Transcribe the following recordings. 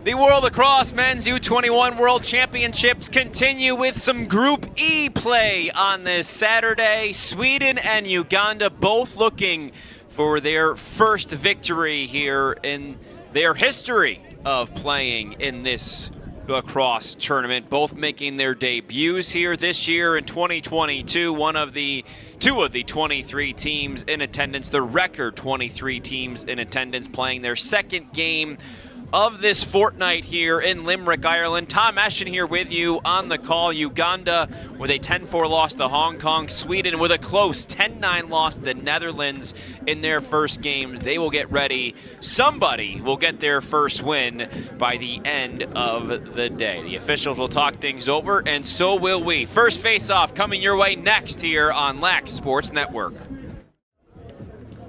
The World Lacrosse Men's U21 World Championships continue with some Group E play on this Saturday. Sweden and Uganda both looking for their first victory here in their history of playing in this lacrosse tournament, both making their debuts here this year in 2022. Two of the 23 teams in attendance, the record 23 teams in attendance, playing their second game of this fortnight here in Limerick, Ireland. Tom Eschen here with you on the call. Uganda with a 10-4 loss to Hong Kong. Sweden with a close 10-9 loss to the Netherlands in their first games. They will get ready. Somebody will get their first win by the end of the day. The officials will talk things over, and so will we. First face-off coming your way next here on Lax Sports Network.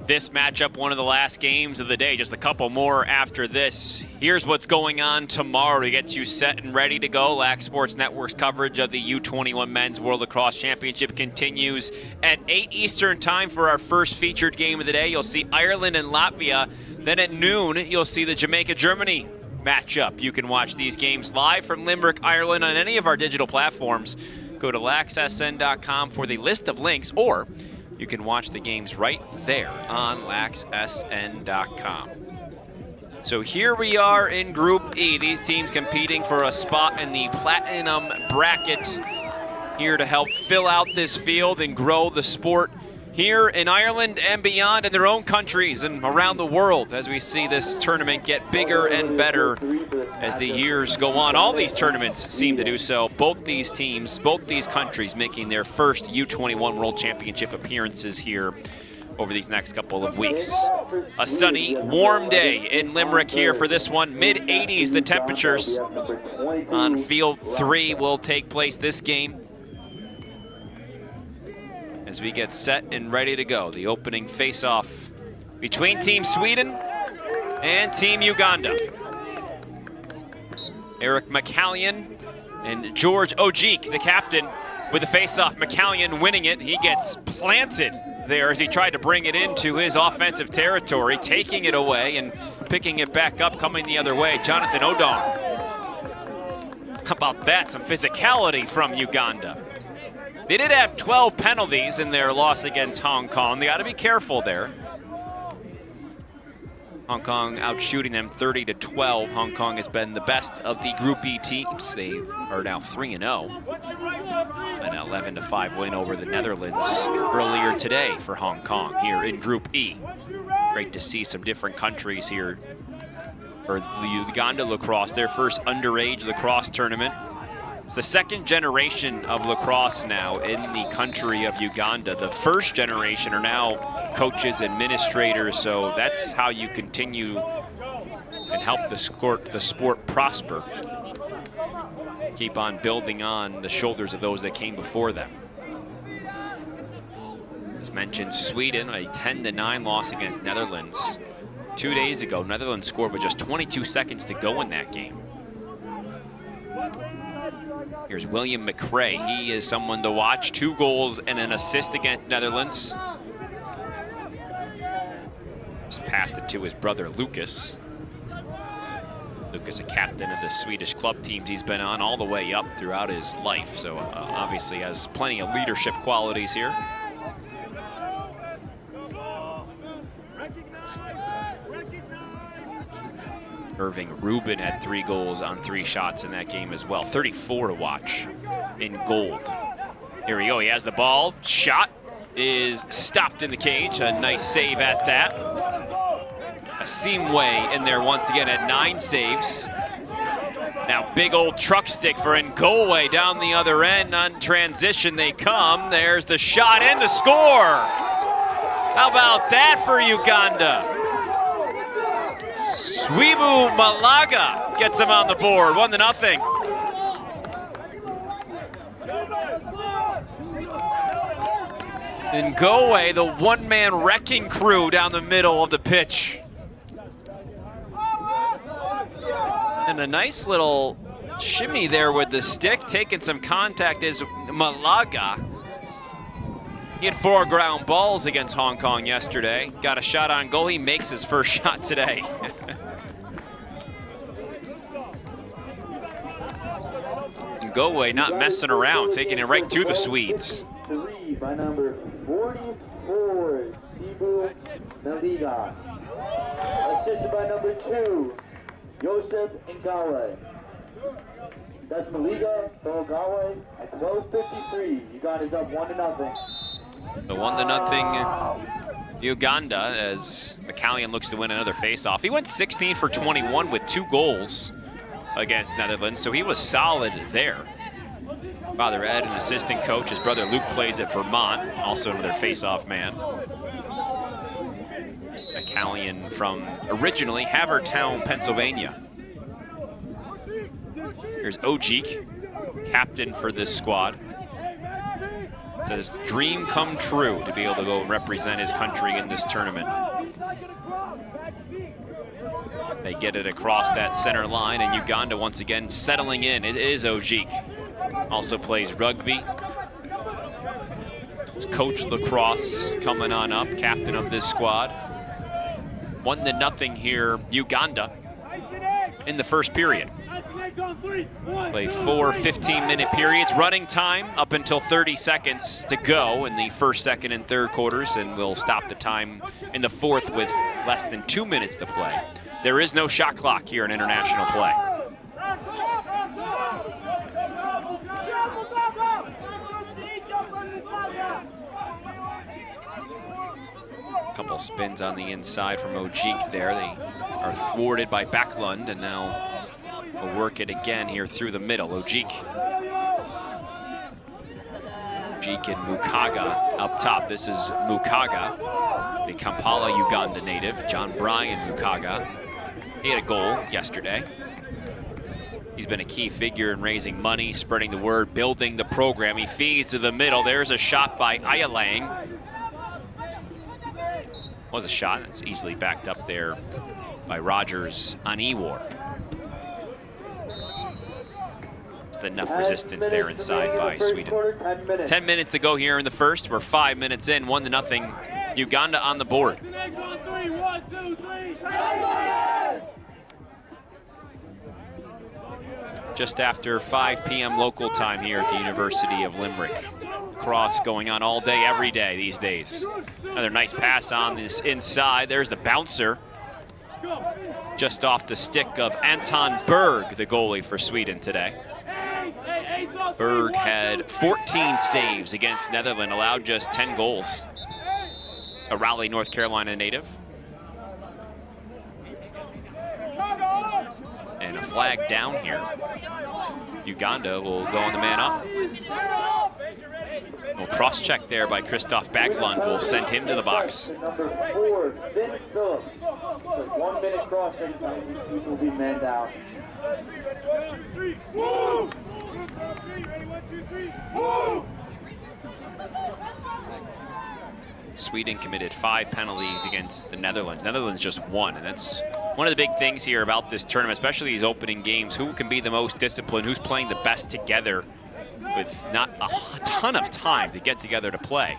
This matchup, one of the last games of the day, just a couple more after this. Here's what's going on tomorrow to get you set and ready to go. Lax Sports Network's coverage of the U21 Men's World Lacrosse Championship continues at 8 Eastern time for our first featured game of the day. You'll see Ireland and Latvia. Then at noon, you'll see the Jamaica-Germany matchup. You can watch these games live from Limerick, Ireland on any of our digital platforms. Go to laxsn.com for the list of links, or you can watch the games right there on laxsn.com. So here we are in Group E. These teams competing for a spot in the Platinum bracket, here to help fill out this field and grow the sport here in Ireland and beyond, in their own countries and around the world, as we see this tournament get bigger and better as the years go on. All these tournaments seem to do so. Both these teams, both these countries making their first U21 World Championship appearances here over these next couple of weeks. A sunny, warm day in Limerick here for this one. Mid-80s the temperatures on Field 3 will take place this game, as we get set and ready to go. The opening face-off between Team Sweden and Team Uganda. Eric McCallion and George Ojik, the captain, with the face-off. McCallion winning it. He gets planted there as he tried to bring it into his offensive territory, taking it away and picking it back up, coming the other way. Jonathan Odong. How about that? Some physicality from Uganda. They did have 12 penalties in their loss against Hong Kong. They got to be careful there. Hong Kong outshooting them 30-12. Hong Kong has been the best of the Group E teams. They are now 3-0. An 11-5 win over the Netherlands earlier today for Hong Kong here in Group E. Great to see some different countries here for the Uganda lacrosse, their first underage lacrosse tournament. It's the second generation of lacrosse now in the country of Uganda. The first generation are now coaches, administrators, so that's how you continue and help the sport prosper. Keep on building on the shoulders of those that came before them. As mentioned, Sweden, a 10-9 loss against Netherlands 2 days ago. Netherlands scored with just 22 seconds to go in that game. Here's William McRae. He is someone to watch. 2 goals and an assist against Netherlands. Just passed it to his brother Lucas. Lucas, a captain of the Swedish club teams he's been on all the way up throughout his life. So obviously has plenty of leadership qualities here. Irving Rubin had 3 goals on 3 shots in that game as well. 34 to watch in gold. Here we go, he has the ball. Shot is stopped in the cage. A nice save at that. Asimwe in there once again at 9 saves. Now big old truck stick for Ngolwe down the other end. On transition they come. There's the shot and the score. How about that for Uganda? Swibu Malaga gets him on the board, 1-0. Ngolwe, the one-man wrecking crew down the middle of the pitch. And a nice little shimmy there with the stick, taking some contact is Malaga. He had 4 ground balls against Hong Kong yesterday. Got a shot on goal. He makes his first shot today. Ngowe not messing around, taking it right to the Swedes. By number 44, Sibu Naliga. Assisted by number 2, Joseph Ngawe. That's Maliga from Ngawe at 12:53. Uganda's up 1-0. The 1-0 Uganda as McCallion looks to win another face-off. He went 16 for 21 with 2 goals against Netherlands, so he was solid there. Father Ed, an assistant coach. His brother Luke plays at Vermont, also another face-off man. McCallion from originally Havertown, Pennsylvania. Here's Ojik, captain for this squad. Says dream come true to be able to go represent his country in this tournament. They get it across that center line, and Uganda once again settling in. It is Ojik. Also plays rugby. It's Coach Lacrosse coming on up, captain of this squad. 1-0 here, Uganda in the first period. Play 4 15-minute periods. Running time up until 30 seconds to go in the first, second, and third quarters, and we'll stop the time in the fourth with less than 2 minutes to play. There is no shot clock here in international play. Couple spins on the inside from Ojik there. They are thwarted by Backlund, and now we'll work it again here through the middle. Ojik and Mukaga up top. This is Mukaga, the Kampala, Uganda native. John Brian Mukaga. He had a goal yesterday. He's been a key figure in raising money, spreading the word, building the program. He feeds to the middle. There's a shot by Ayalang. Was a shot. It's easily backed up there by Rogers on Ewar. Just enough resistance there inside by Sweden. 10 minutes to go here in the first. We're 5 minutes in, 1-0. Uganda on the board. Just after 5 p.m. local time here at the University of Limerick. Lacrosse going on all day, every day these days. Another nice pass on this inside. There's the bouncer. Just off the stick of Anton Berg, the goalie for Sweden today. Berg had 14 saves against Netherlands, allowed just 10 goals. A Raleigh, North Carolina native. And a flag down here. Uganda will go on the man up. Well, cross-check there by Christoph Backlund will send him to the box. Number 4, Vin Phillips. 1 minute cross-check, he will be man down. Sweden committed 5 penalties against the Netherlands. Netherlands just 1, and that's one of the big things here about this tournament, especially these opening games. Who can be the most disciplined? Who's playing the best together with not a ton of time to get together to play?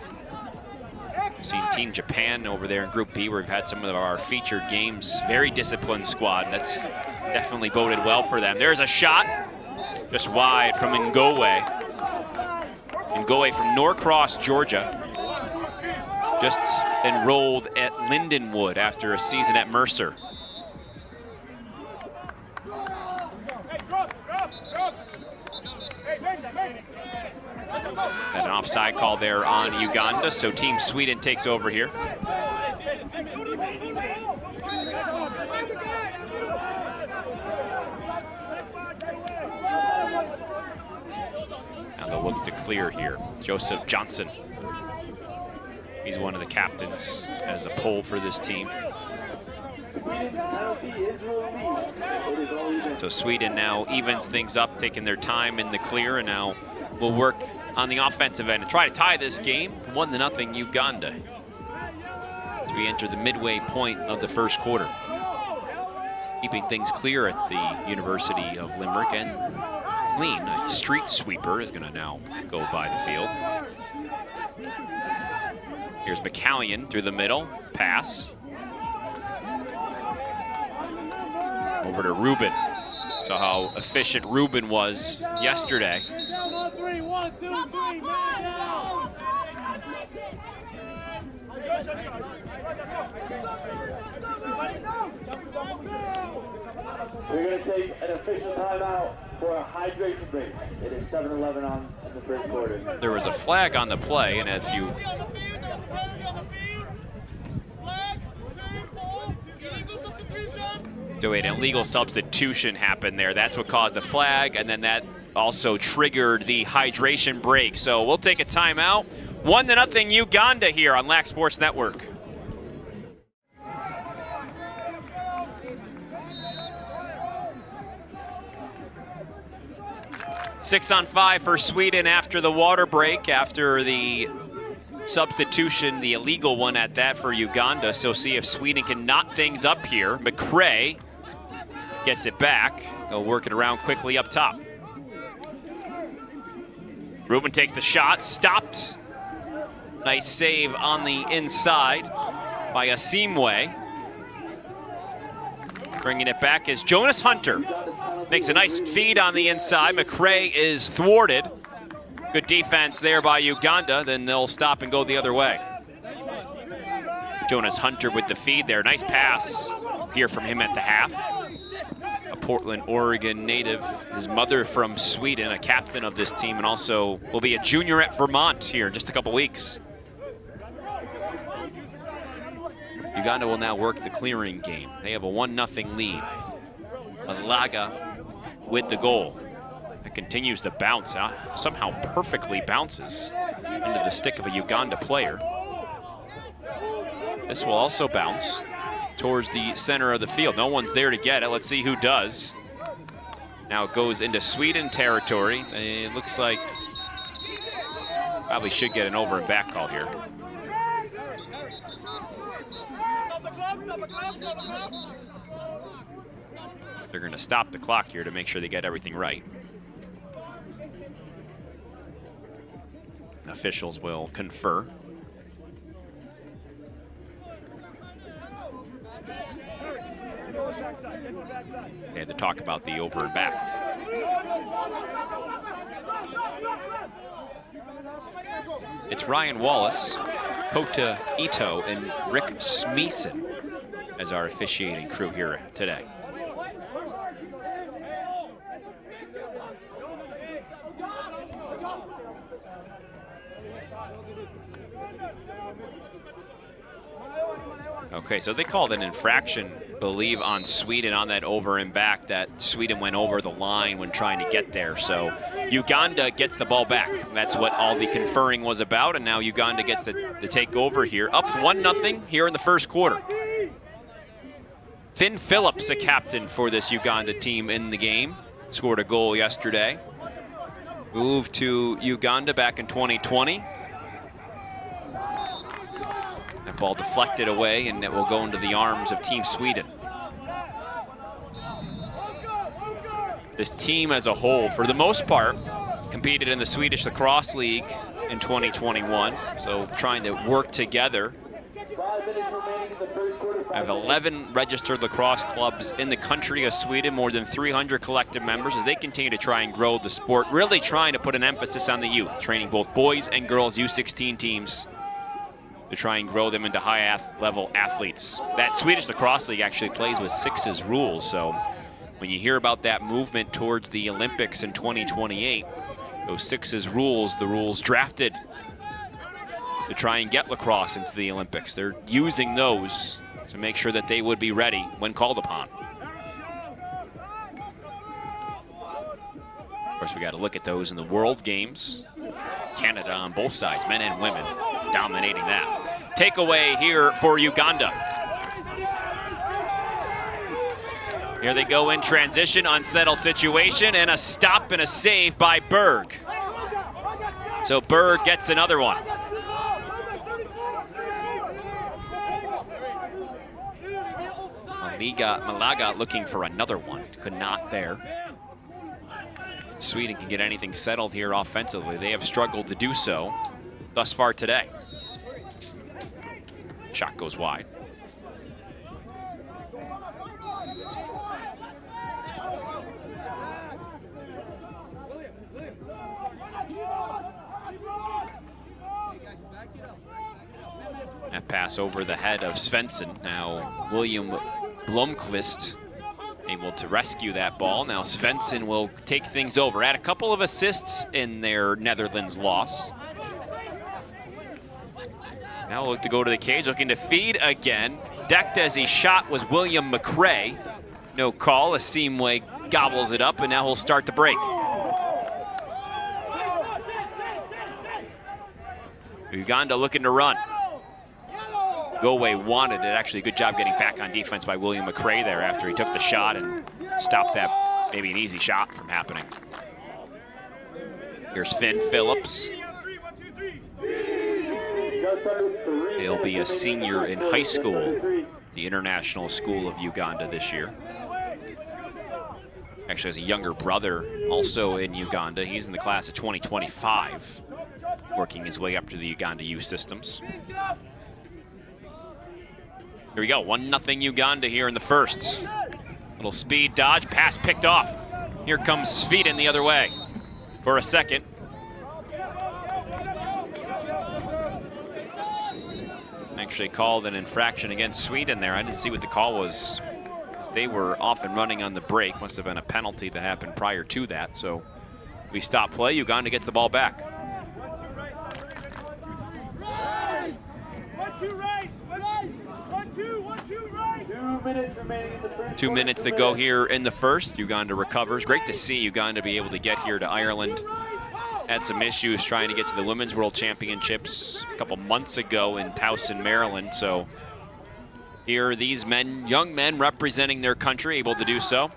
We've seen Team Japan over there in Group B, where we've had some of our featured games. Very disciplined squad. That's definitely boded well for them. There's a shot just wide from Ngowe. Ngowe from Norcross, Georgia. Just enrolled at Lindenwood after a season at Mercer. And an offside call there on Uganda, so Team Sweden takes over here. Now they'll look to clear here. Joseph Johnson. He's one of the captains as a pole for this team. So Sweden now evens things up, taking their time in the clear, and now will work on the offensive end and try to tie this game. 1-0 Uganda as we enter the midway point of the first quarter. Keeping things clear at the University of Limerick, and clean. A street sweeper is going to now go by the field. Here's McCallion through the middle, pass. Over to Rubin. Saw how efficient Ruben was yesterday. We're going to take an official timeout for a hydration break. It is 7-11 on in the first quarter. There was a flag on the play, and if you an illegal substitution happened there. That's what caused the flag, and then that also triggered the hydration break. So we'll take a timeout. 1-0 Uganda here on Lax Sports Network. Six on 5 for Sweden after the water break, after the substitution, the illegal one at that for Uganda. So see if Sweden can knot things up here. McCrae gets it back. They'll work it around quickly up top. Ruben takes the shot, stopped. Nice save on the inside by Asimwe. Bringing it back is Jonas Hunter. Makes a nice feed on the inside. McCrae is thwarted. Good defense there by Uganda. Then they'll stop and go the other way. Jonas Hunter with the feed there. Nice pass here from him at the half. A Portland, Oregon native. His mother from Sweden, a captain of this team, and also will be a junior at Vermont here in just a couple weeks. Uganda will now work the clearing game. They have a 1-0 lead. Malaga with the goal. It continues to bounce, somehow perfectly bounces into the stick of a Uganda player. This will also bounce towards the center of the field. No one's there to get it. Let's see who does. Now it goes into Sweden territory. It looks like probably should get an over and back call here. They're going to stop the clock here to make sure they get everything right. Officials will confer. They had to talk about the over and back. It's Ryan Wallace, Kota Ito, and Rick Smeeson as our officiating crew here today. Okay, so they called an infraction, believe, on Sweden on that over and back, that Sweden went over the line when trying to get there. So Uganda gets the ball back. That's what all the conferring was about, and now Uganda gets the takeover here. Up 1-0 here in the first quarter. Finn Phillips, a captain for this Uganda team in the game, scored a goal yesterday. Moved to Uganda back in 2020. That ball deflected away, and it will go into the arms of Team Sweden. This team as a whole, for the most part, competed in the Swedish Lacrosse League in 2021, so trying to work together. I have 11 registered lacrosse clubs in the country of Sweden, more than 300 collective members, as they continue to try and grow the sport, really trying to put an emphasis on the youth, training both boys and girls U16 teams to try and grow them into high-level athletes. That Swedish Lacrosse League actually plays with sixes rules, so when you hear about that movement towards the Olympics in 2028, those sixes rules, the rules drafted to try and get lacrosse into the Olympics, they're using those to make sure that they would be ready when called upon. Of course, we got to look at those in the World Games. Canada on both sides, men and women, dominating that. Takeaway here for Uganda. Here they go in transition, unsettled situation, and a stop and a save by Berg. So Berg gets another one. Malaga looking for another one, could not there. Sweden can get anything settled here offensively. They have struggled to do so thus far today. Shot goes wide. pass over the head of Svensson. Now William Blomqvist able to rescue that ball. Now Svensson will take things over. Had a couple of assists in their Netherlands loss. Now look to go to the cage, looking to feed again. Decked as he shot was William McRae. No call, Asimwe gobbles it up, and now he'll start the break. Uganda looking to run. Go-away wanted it. Actually, a good job getting back on defense by William McRae there after he took the shot and stopped that maybe an easy shot from happening. Here's Finn Phillips. He'll be a senior in high school, the International School of Uganda this year. Actually has a younger brother also in Uganda. He's in the class of 2025, working his way up to the Uganda youth systems. Here we go, 1-0 Uganda here in the first. Little speed dodge, pass picked off. Here comes Sveden the other way for a second. Actually called an infraction against Sweden there. I didn't see what the call was. They were off and running on the break. Must have been a penalty that happened prior to that. So we stop play. Uganda gets the ball back. 2 minutes to go here in the first. Uganda recovers. Great to see Uganda be able to get here to Ireland. Had some issues trying to get to the Women's World Championships a couple months ago in Towson, Maryland. So here are these men, young men representing their country, able to do so.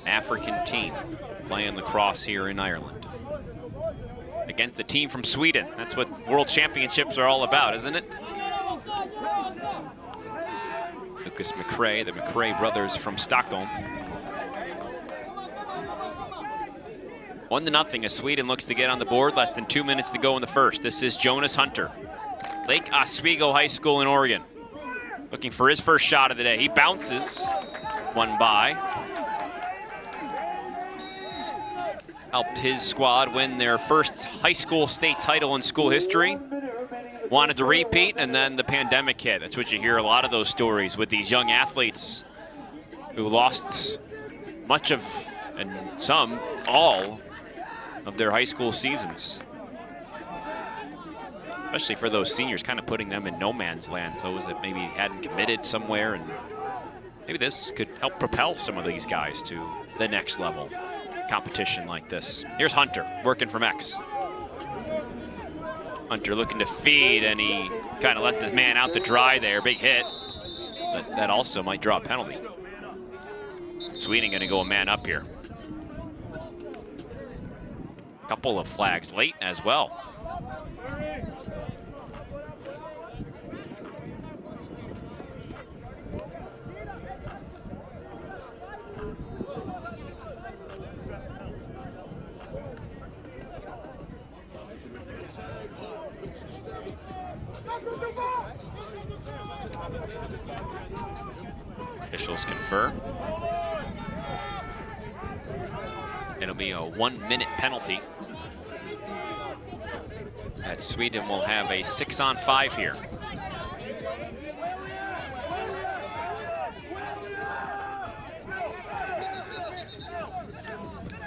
African team playing lacrosse here in Ireland against a team from Sweden. That's what World Championships are all about, isn't it? Lucas McRae, the McRae brothers from Stockholm. 1-0 as Sweden looks to get on the board. Less than 2 minutes to go in the first. This is Jonas Hunter, Lake Oswego High School in Oregon, looking for his first shot of the day. He bounces one by. Helped his squad win their first high school state title in school history. Wanted to repeat, and then the pandemic hit. That's what you hear a lot of those stories with these young athletes who lost much of, and some, all of their high school seasons. Especially for those seniors, kind of putting them in no man's land, those that maybe hadn't committed somewhere, and maybe this could help propel some of these guys to the next level competition like this. Here's Hunter working from X. Hunter looking to feed, and he kind of let this man out to dry there. Big hit, but that also might draw a penalty. Sweden going to go a man up here. Couple of flags late as well. Officials confer. It'll be a 1-minute penalty. That Sweden will have a 6-on-5 here.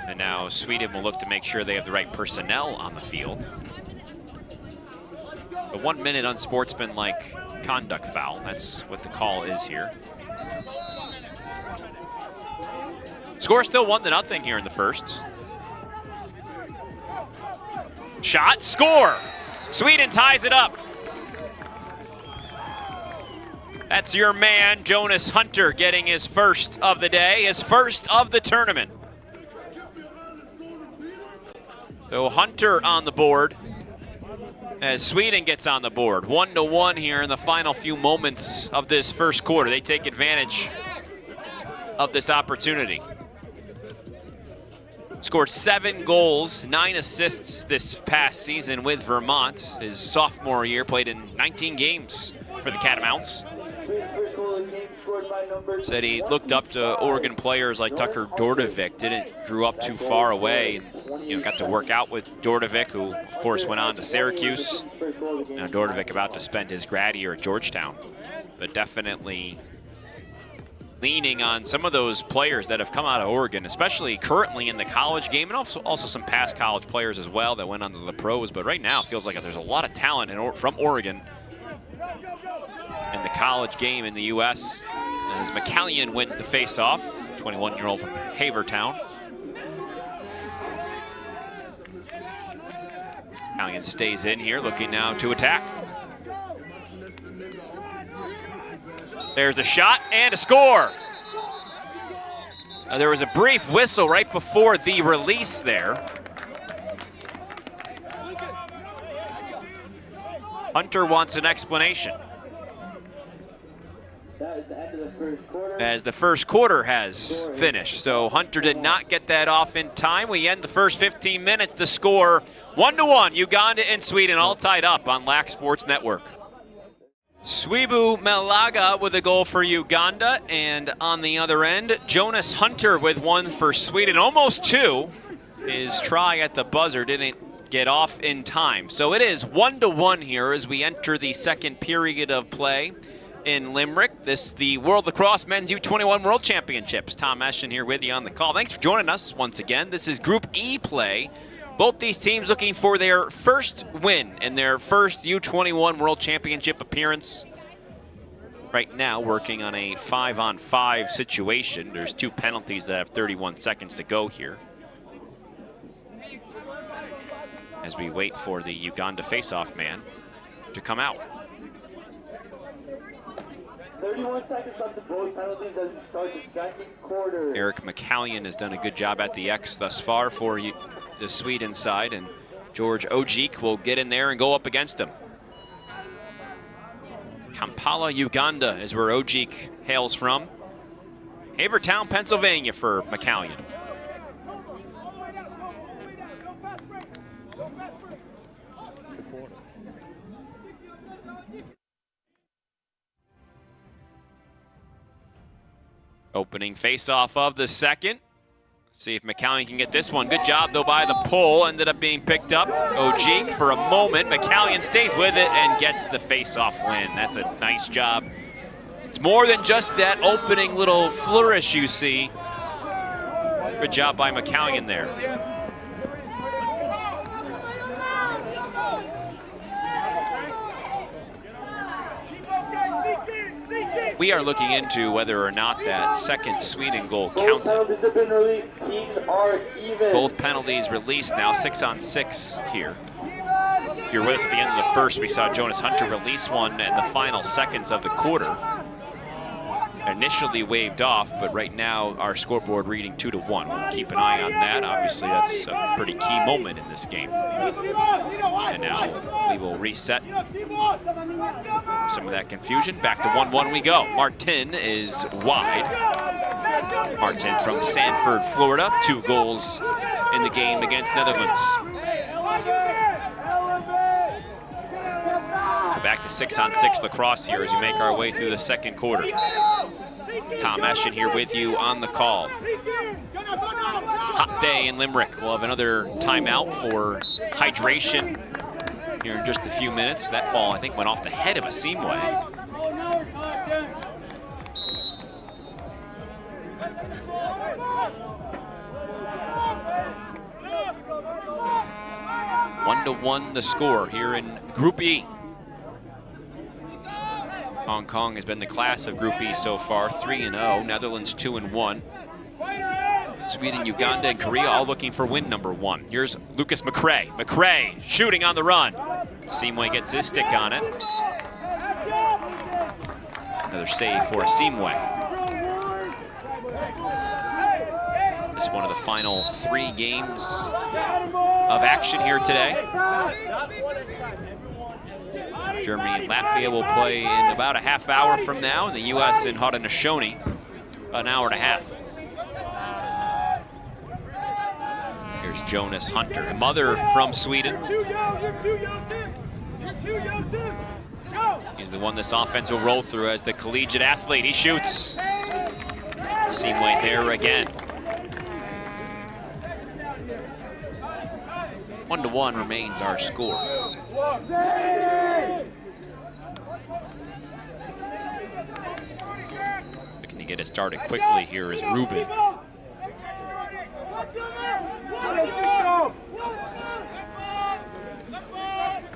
And now Sweden will look to make sure they have the right personnel on the field. A 1-minute unsportsmanlike conduct foul. That's what the call is here. Score still 1-0 here in the first. Shot, score! Sweden ties it up. That's your man, Jonas Hunter, getting his first of the day, his first of the tournament. So Hunter on the board as Sweden gets on the board. 1-1 here in the final few moments of this first quarter. They take advantage of this opportunity. Scored 7 goals, 9 assists this past season with Vermont. His sophomore year, played in 19 games for the Catamounts. Said he looked up to Oregon players like Tucker Dordevic, grew up too far away. got to work out with Dordovic, who of course went on to Syracuse. Now Dordovic about to spend his grad year at Georgetown, but definitely leaning on some of those players that have come out of Oregon, especially currently in the college game, and also some past college players as well that went on to the pros. But right now it feels like there's a lot of talent from Oregon in the college game in the U.S. as McCallion wins the face-off, 21-year-old from Havertown. McCallion stays in here, looking now to attack. There's the shot and a score. There was a brief whistle right before the release there. Hunter wants an explanation. As the first quarter has finished. So Hunter did not get that off in time. We end the first 15 minutes. The score 1-1, Uganda and Sweden all tied up on Lax Sports Network. Swibu Malaga with a goal for Uganda, and on the other end, Jonas Hunter with one for Sweden, almost two. His try at the buzzer didn't get off in time. So it is 1-1 here as we enter the second period of play in Limerick. This the World Lacrosse Men's U21 World Championships. Tom Eschen here with you on the call. Thanks for joining us once again. This is Group E play. Both these teams looking for their first win in their first U21 World Championship appearance. Right now working on a 5-on-5 situation. There's two penalties that have 31 seconds to go here, as we wait for the Uganda face-off man to come out. 31 seconds left to both penalties as we start the second quarter. Eric McCallion has done a good job at the X thus far for the Sweden side, and George Ojik will get in there and go up against him. Kampala, Uganda is where Ojik hails from. Havertown, Pennsylvania for McCallion. Opening face-off of the second. See if McCallion can get this one. Good job, though, by the pole. Ended up being picked up. Ojik for a moment. McCallion stays with it and gets the face-off win. That's a nice job. It's more than just that opening little flourish you see. Good job by McCallion there. We are looking into whether or not that second Sweden goal counted. Both penalties have been released. Teams are even. Both penalties released now, 6-on-6 here. If you're with us at the end of the first, we saw Jonas Hunter release one in the final seconds of the quarter. Initially waved off, but right now our scoreboard reading 2-1. We'll keep an eye on that. Obviously, that's a pretty key moment in this game. And now we will reset some of that confusion. Back to 1-1 we go. Martin is wide. Martin from Sanford, Florida. 2 goals in the game against Netherlands. So back to 6-on-6 lacrosse here as we make our way through the second quarter. Tom Eschen here with you on the call. Hot day in Limerick. We'll have another timeout for hydration here in just a few minutes. That ball, I think, went off the head of a seamway. One to one the score here in Group E. Hong Kong has been the class of Group E so far, 3-0. Netherlands 2-1. Sweden, Uganda, and Korea all looking for win number 1. Here's Lucas McCrae. McCrae shooting on the run. Seamway gets his stick on it. Another save for Seamway. This is one of the final 3 games of action here today. Germany and Latvia will play in about a half hour from now, and the U.S. in Haudenosaunee, an hour and a half. Here's Jonas Hunter, a mother from Sweden. He's the one this offense will roll through as the collegiate athlete. He shoots. Seamway there again. 1-1 remains our score. Looking to get it started quickly here is Ruben.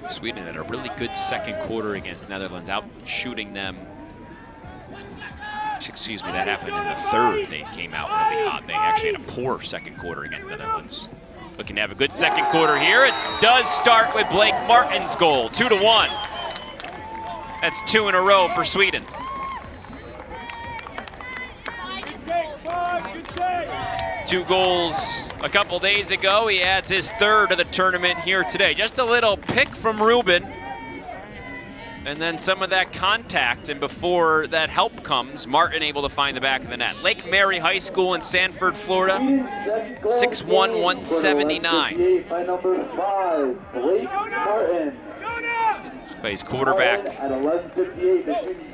Sweden had a really good second quarter against Netherlands, out shooting them. Excuse me, that happened in the third. They came out really hot. They actually had a poor second quarter against Netherlands. Looking to have a good second quarter here. It does start with Blake Martin's goal, 2-1. That's 2 in a row for Sweden. Two goals a couple days ago. He adds his third of the tournament here today. Just a little pick from Ruben. And then some of that contact, and before that help comes, Martin able to find the back of the net. Lake Mary High School in Sanford, Florida, 6'1", 179. By number 5, Blake Martin. Plays quarterback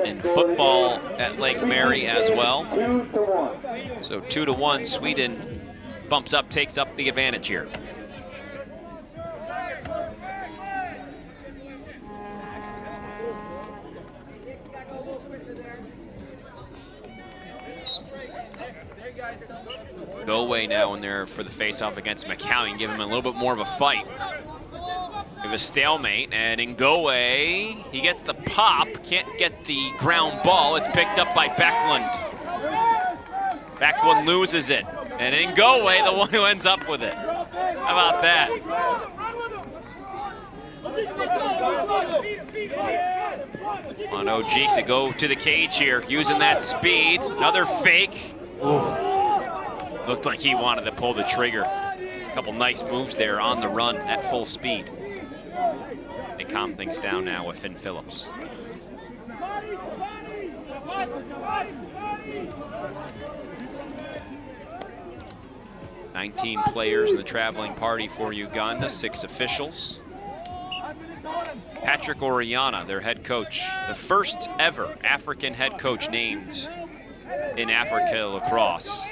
in football at Lake Mary as well. 2-1. So 2-1, Sweden bumps up, takes up the advantage here. Go-away now in there for the face-off against McCallion, give him a little bit more of a fight. We have a stalemate, and in Go-away, he gets the pop, can't get the ground ball. It's picked up by Backlund. Backlund loses it, and in Go-away, the one who ends up with it. How about that? On Ojik to go to the cage here, using that speed. Another fake. Ooh. Looked like he wanted to pull the trigger. A couple nice moves there on the run at full speed. They calm things down now with Finn Phillips. "19 players in the traveling party for Uganda, 6 officials. Patrick Oriana, their head coach, the first ever African head coach named in Africa lacrosse.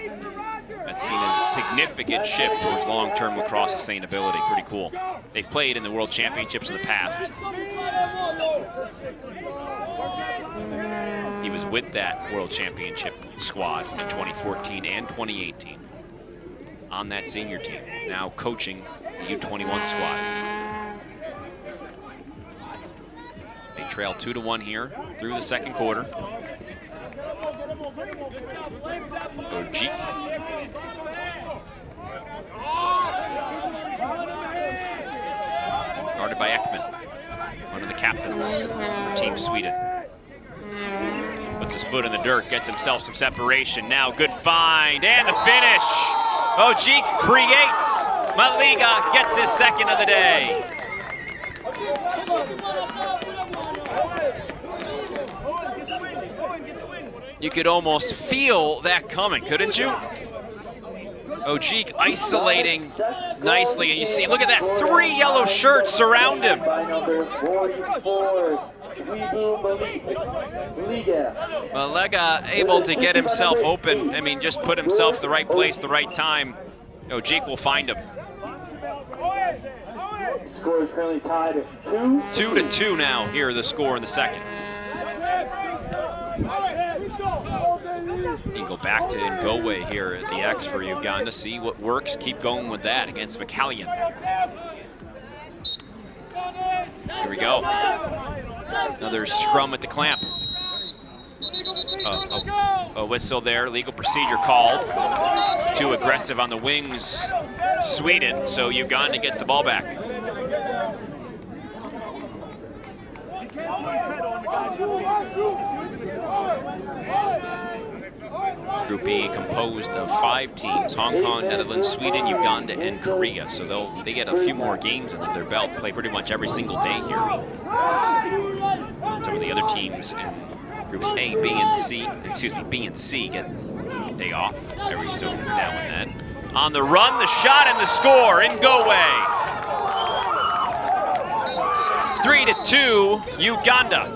That's seen as a significant shift towards long-term lacrosse sustainability. Pretty cool. They've played in the World Championships in the past. He was with that World Championship squad in 2014 and 2018 on that senior team, now coaching the U21 squad. They trail 2-1 here through the second quarter. Ojik. Guarded by Ekman, one of the captains for Team Sweden. Puts his foot in the dirt, gets himself some separation. Now good find, and the finish. Ojik creates. Maliga gets his second of the day. You could almost feel that coming, couldn't you? Ojik isolating nicely, and you see, look at that, 3 yellow shirts surround him. Malega able to get himself open. I mean, just put himself the right place, the right time. Ojik will find him. Score is currently tied at 2. 2-2 now, here the score in the second. You can go back to Ngowe here at the X for Uganda, see what works, keep going with that against McCallion. Here we go. Another scrum at the clamp. A whistle there, legal procedure called. Too aggressive on the wings, Sweden, so Uganda gets the ball back. Group B composed of 5 teams: Hong Kong, Netherlands, Sweden, Uganda, and Korea. So they get a few more games under their belt, play pretty much every single day here. Some of the other teams in groups A, B, and C, B and C get a day off every so now and then. On the run, the shot, and the score in Ngowe. 3-2, Uganda.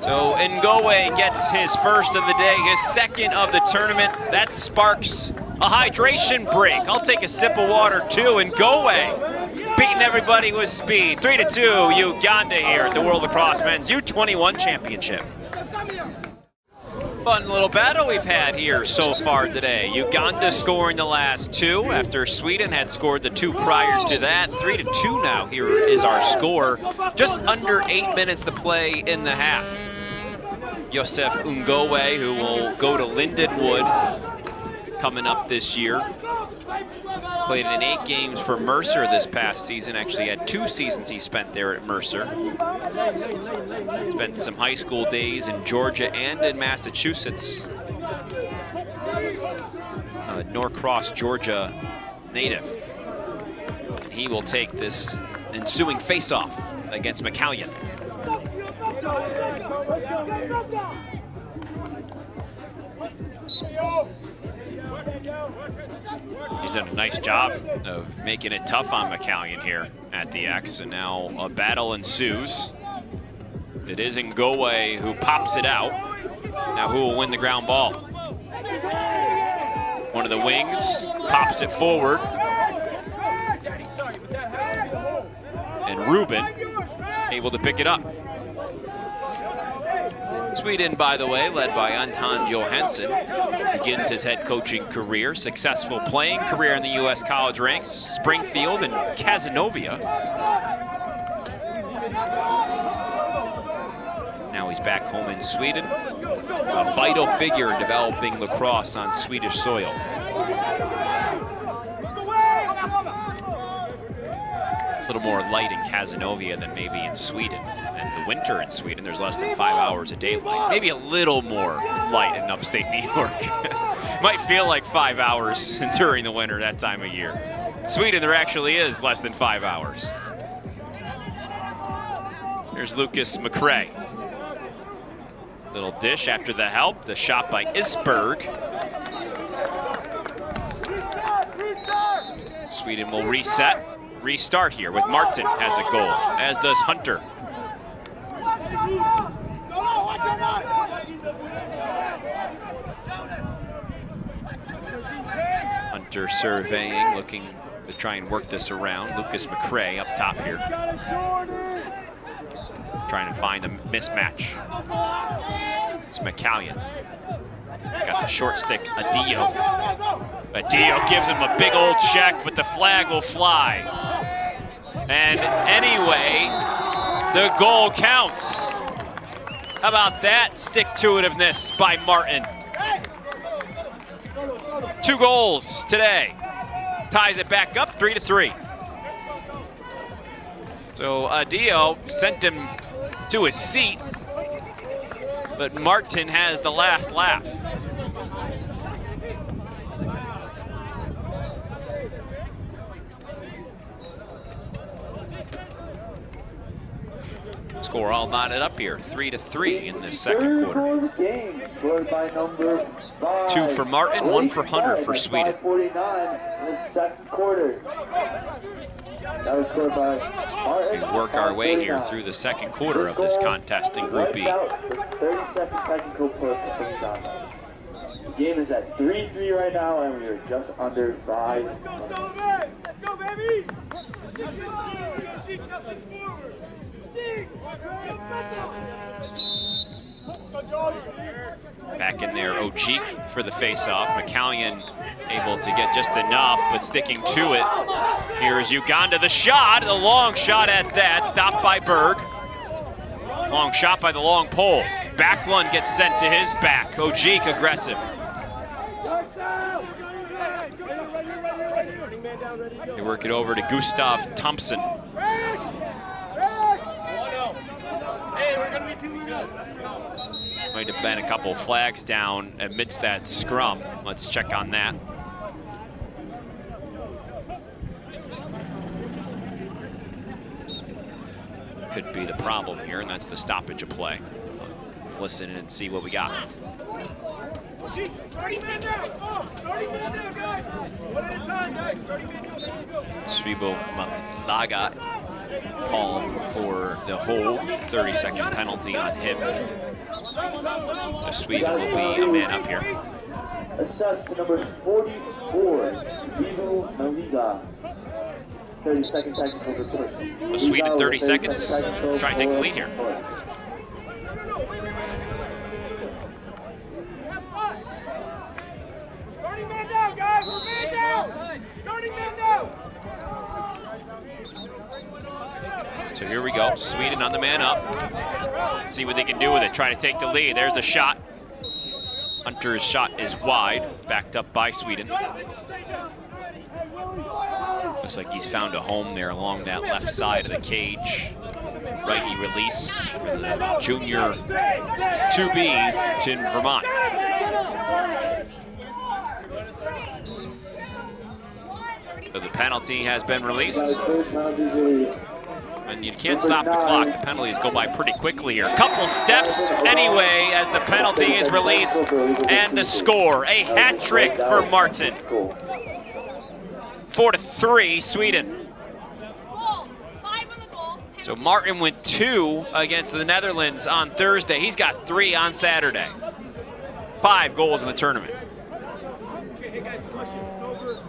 So Ngowe gets his first of the day, his second of the tournament. That sparks A hydration break. I'll take a sip of water too, and go away. Beating everybody with speed. 3-2, Uganda here at the World Lacrosse Men's U21 Championship. Fun little battle we've had here so far today. Uganda scoring the last two after Sweden had scored the two prior to that. 3-2 now. Here is our score. Just under 8 minutes to play in the half. Joseph Ungowe, who will go to Lindenwood coming up this year. Played in 8 games for Mercer this past season. Actually had 2 seasons he spent there at Mercer. Spent some high school days in Georgia and in Massachusetts. Norcross, Georgia native. And he will take this ensuing face-off against McCallion. He's done a nice job of making it tough on McCallion here at the X, and now a battle ensues. It is Ngowe who pops it out. Now who will win the ground ball? One of the wings pops it forward. And Ruben able to pick it up. Sweden, by the way, led by Anton Johansson, begins his head coaching career, successful playing career in the U.S. college ranks, Springfield and Cazenovia. Now he's back home in Sweden, a vital figure in developing lacrosse on Swedish soil. A little more light in Cazenovia than maybe in Sweden. And the winter in Sweden, there's less than 5 hours of daylight. Maybe a little more light in upstate New York. Might feel like 5 hours during the winter that time of year. In Sweden, there actually is less than 5 hours. Here's Lucas McCrae. Little dish after the help. The shot by Isberg. Sweden will restart here with Martin has a goal, as does Hunter. Hunter surveying, looking to try and work this around. Lucas McCrae up top here. Trying to find a mismatch. It's McCallion. Got the short stick, Adio. Adio gives him a big old check, but the flag will fly. And anyway, the goal counts. How about that stick-to-itiveness by Martin? 2 goals today. Ties it back up 3-3. So Adio sent him to his seat, but Martin has the last laugh. Score all knotted up here, 3-3 in this second quarter. 2 for Martin, 1 for Hunter for Sweden. 49 in the second quarter. That was scored by Martin. We work our way here through the second quarter of this contest in Group E. 30-second technical push for Uganda. The game is at 3-3 right now, and we are just under 5 minutes. Let's go, baby! Back in there, Ojik for the face-off. McCallion able to get just enough, but sticking to it. Here's Uganda, the shot, the long shot at that, stopped by Berg. Long shot by the long pole. Backlund gets sent to his back. Ojik aggressive. They work it over to Gustav Thompson. Might have been a couple flags down amidst that scrum. Let's check on that. Could be the problem here, and that's the stoppage of play. Listen and see what we got. Sribo Malaga called for the hold, 30-second penalty on him. So Sweden will be a man up here. Assessed to number 44. 4, Zingo, 30-second technical report. Sweden, 30 seconds. Try and take the lead here. Starting man down, guys. We're man down. Starting man down. So here we go. Sweden on the man up. See what they can do with it. Try to take the lead. There's the shot. Hunter's shot is wide, backed up by Sweden. Looks like he's found a home there along that left side of the cage. Righty release for the junior 2B in Vermont. So the penalty has been released. And you can't stop the clock. The penalties go by pretty quickly here. Couple steps anyway as the penalty is released and the score. A hat trick for Martin. 4-3 Sweden. So Martin went 2 against the Netherlands on Thursday. He's got 3 on Saturday. 5 goals in the tournament.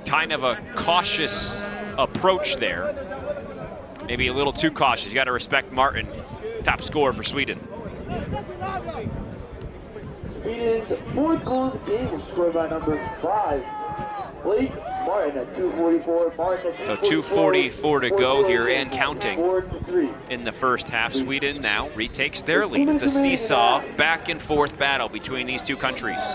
Kind of a cautious approach there. Maybe a little too cautious. You got to respect Martin. Top scorer for Sweden. Sweden's 4th goal of the game was scored by number 5, Blake Martin at 2:44. Martin at 2:44. So 2:44 to go here and counting in the first half. Sweden now retakes their lead. It's a seesaw, back and forth battle between these two countries.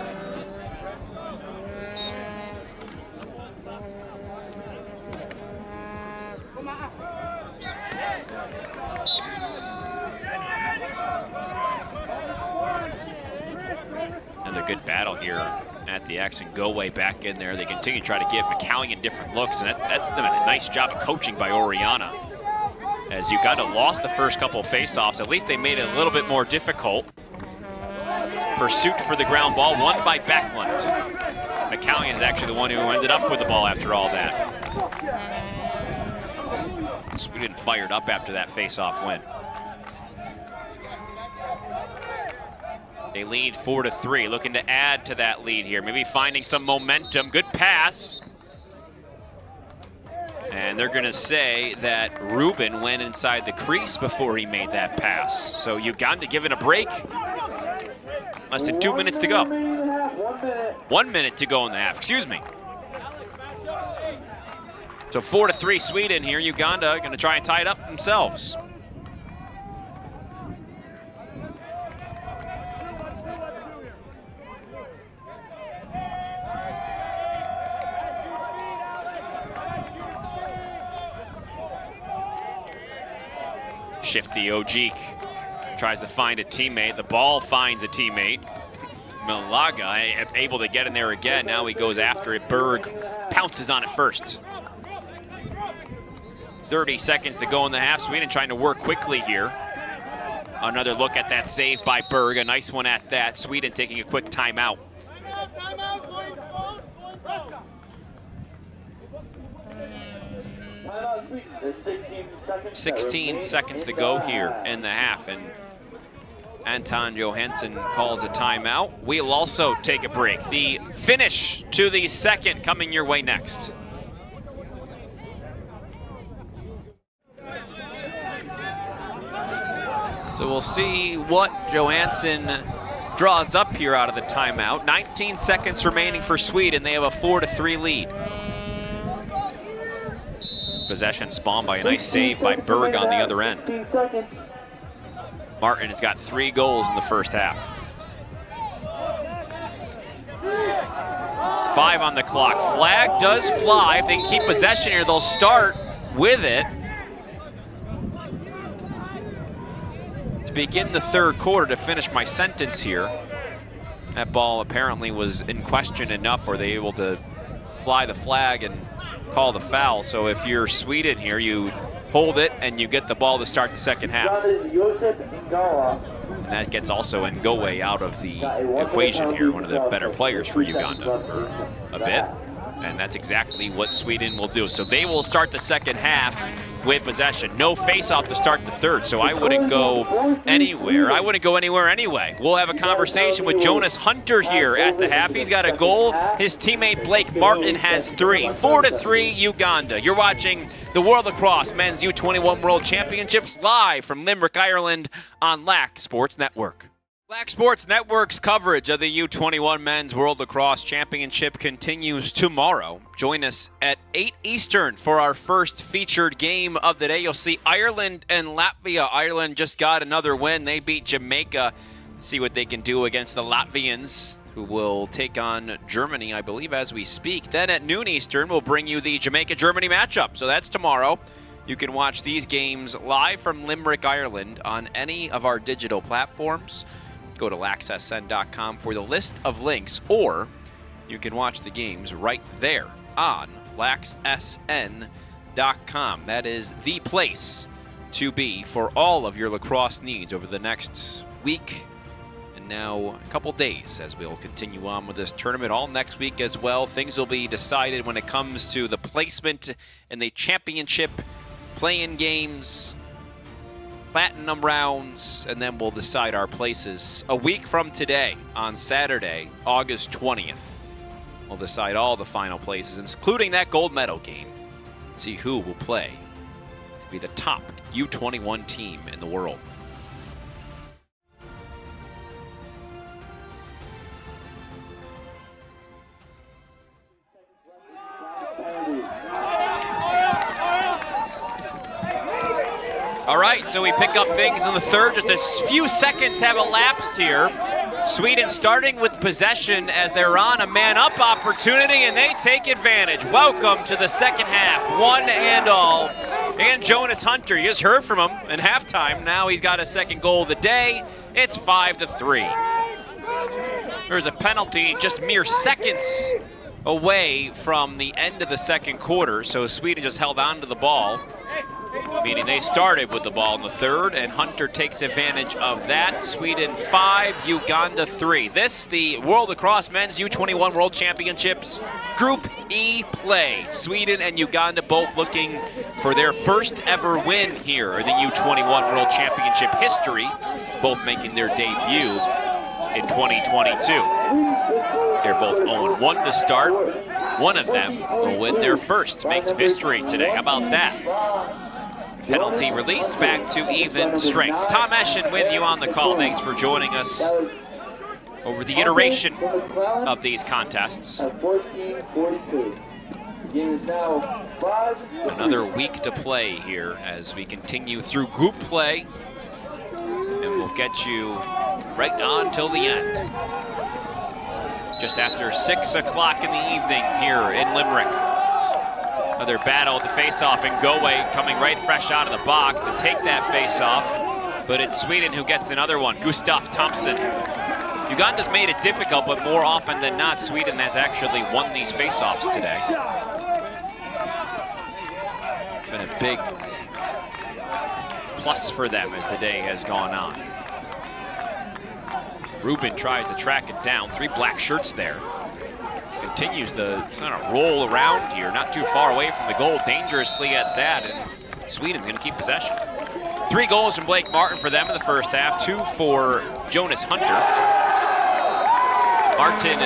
Good battle here at the X, and go way back in there. They continue to try to give McCallion different looks, and that's done a nice job of coaching by Oriana. As Uganda lost the first couple of face-offs, at least they made it a little bit more difficult. Pursuit for the ground ball, won by Backlund. McCallion is actually the one who ended up with the ball after all that. Sweden fired up after that face-off win. They lead 4-3, looking to add to that lead here. Maybe finding some momentum. Good pass. And they're going to say that Ruben went inside the crease before he made that pass. So Uganda given a break. Less than 2 minutes to go. 1 minute to go in the half, excuse me. So 4-3 Sweden here. Uganda going to try and tie it up themselves. Shifty Ojik tries to find a teammate. The ball finds a teammate. Malaga able to get in there again. Now he goes after it. Berg pounces on it first. 30 seconds to go in the half. Sweden trying to work quickly here. Another look at that save by Berg. A nice one at that. Sweden taking a quick timeout. 16 seconds to go here in the half, and Anton Johansson calls a timeout. We'll also take a break. The finish to the second coming your way next. So we'll see what Johansson draws up here out of the timeout. 19 seconds remaining for Sweden. They have a 4-3 lead. Possession spawned by a nice save by Berg on the other end. Martin has got 3 goals in the first half. 5 on the clock. Flag does fly. If they can keep possession here, they'll start with it. To begin the third quarter, to finish my sentence here, that ball apparently was in question enough where they were able to fly the flag and call the foul. So if you're Sweden here, you hold it and you get the ball to start the second half. And that gets also Ngowe out of the equation here, one of the better players for Uganda for a bit. And that's exactly what Sweden will do. So they will start the second half with possession. No face-off to start the third, so I wouldn't go anywhere. I wouldn't go anywhere anyway. We'll have a conversation with Jonas Hunter here at the half. He's got a goal. His teammate Blake Martin has 3. 4-3 Uganda. You're watching the World Lacrosse Men's U21 World Championships live from Limerick, Ireland on Lax Sports Network. Lax Sports Network's coverage of the U21 Men's World Lacrosse Championship continues tomorrow. Join us at 8 Eastern for our first featured game of the day. You'll see Ireland and Latvia. Ireland just got another win. They beat Jamaica. Let's see what they can do against the Latvians, who will take on Germany, I believe, as we speak. Then at noon Eastern, we'll bring you the Jamaica-Germany matchup. So that's tomorrow. You can watch these games live from Limerick, Ireland on any of our digital platforms. Go to laxsn.com for the list of links, or you can watch the games right there on laxsn.com. That is the place to be for all of your lacrosse needs over the next week and now a couple days, as we'll continue on with this tournament all next week as well. Things will be decided when it comes to the placement in the championship, play-in games, platinum rounds, and then we'll decide our places a week from today on Saturday, August 20th. We'll decide all the final places, including that gold medal game, and see who will play to be the top U21 team in the world. All right, so we pick up things in the third. Just a few seconds have elapsed here. Sweden starting with possession as they're on a man-up opportunity, and they take advantage. Welcome to the second half, one and all. And Jonas Hunter, you just heard from him in halftime. Now he's got a second goal of the day. It's 5-3. There's a penalty just mere seconds away from the end of the second quarter, so Sweden just held on to the ball, meaning they started with the ball in the third, and Hunter takes advantage of that. Sweden 5, Uganda 3. This, the World Lacrosse Men's U21 World Championships Group E play. Sweden and Uganda both looking for their first ever win here in the U21 World Championship history, both making their debut in 2022. They're both 0-1 to start. One of them will win their first, make some history today. How about that? Penalty release, back to even strength. Tom Eschen with you on the call. Thanks for joining us over the iteration of these contests. Another week to play here as we continue through group play, and we'll get you right on till the end. Just after 6 o'clock in the evening here in Limerick. Another battle at the face-off, and Gowe coming right fresh out of the box to take that face-off, but it's Sweden who gets another one. Gustav Thompson. Uganda's made it difficult, but more often than not, Sweden has actually won these face-offs today. Been a big plus for them as the day has gone on. Rubin tries to track it down. 3 black shirts there. Continues to kind of roll around here, not too far away from the goal, dangerously at that, and Sweden's going to keep possession. 3 goals from Blake Martin for them in the first half, 2 for Jonas Hunter. Martin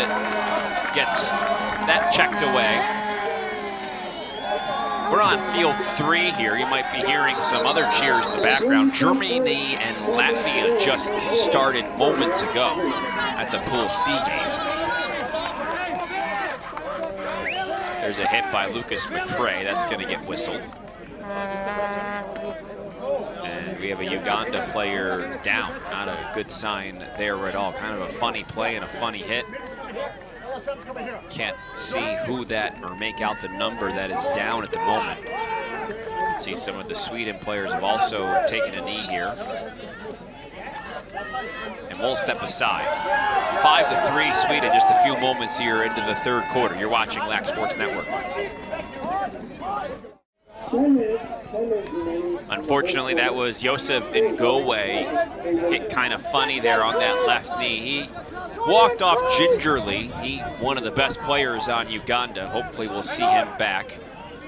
gets that checked away. We're on field 3 here. You might be hearing some other cheers in the background. Germany and Latvia just started moments ago. That's a Pool C game. There's a hit by Lucas McCrae. That's going to get whistled. And we have a Uganda player down. Not a good sign there at all. Kind of a funny play and a funny hit. Can't see who that, or make out the number that is down at the moment. You can see some of the Sweden players have also taken a knee here. And we'll step aside. 5-3 Sweden, just a few moments here into the third quarter. You're watching Lax Sports Network. Unfortunately, that was Joseph Ngowe. Hit kind of funny there on that left knee. He walked off gingerly. He, one of the best players on Uganda. Hopefully we'll see him back.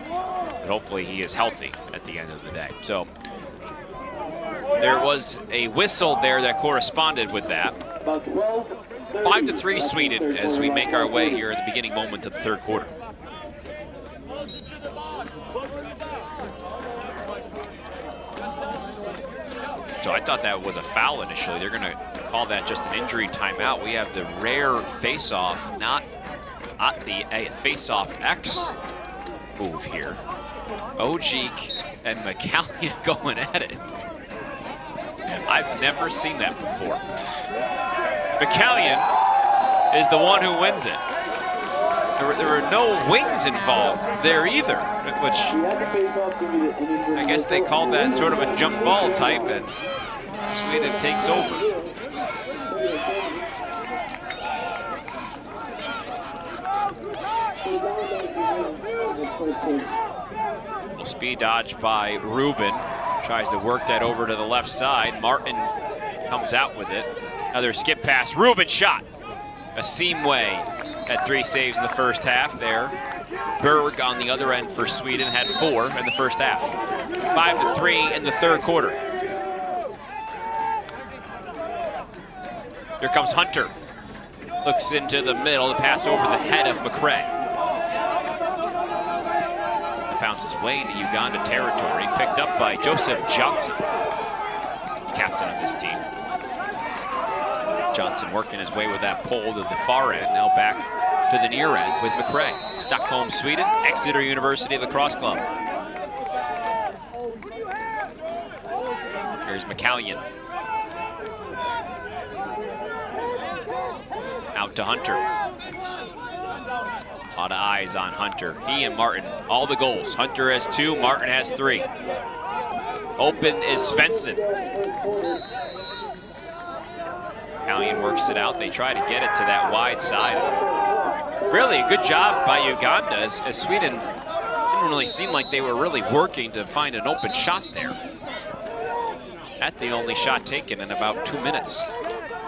But hopefully he is healthy, at the end of the day. So there was a whistle there that corresponded with that. 5-3 Sweden as we make our way here in the beginning moments of the third quarter. So I thought that was a foul initially. They're going to call that just an injury timeout. We have the rare face-off, not the face-off X move here. Ojik and McCallion going at it. I've never seen that before. McCallion is the one who wins it. There were no wings involved there either, which I guess they called that sort of a jump ball type, and Sweden takes over. Well, speed dodge by Rubin. Tries to work that over to the left side. Martin comes out with it. Another skip pass. Rubin shot. A seam way. Had 3 saves in the first half there. Berg on the other end for Sweden had 4 in the first half. 5-3 in the third quarter. Here comes Hunter. Looks into the middle to pass over the head of McCray. Bounces way into Uganda territory, picked up by Joseph Johnson, captain of this team. Johnson working his way with that pole to the far end, now back to the near end with McCray. Stockholm, Sweden, Exeter University Lacrosse Club. Here's McCallion. Out to Hunter. A lot of eyes on Hunter. He and Martin, all the goals. Hunter has 2, Martin has 3. Open is Svensson. McCallion works it out. They try to get it to that wide side. Really a good job by Uganda as Sweden didn't really seem like they were really working to find an open shot there. That's the only shot taken in about 2 minutes.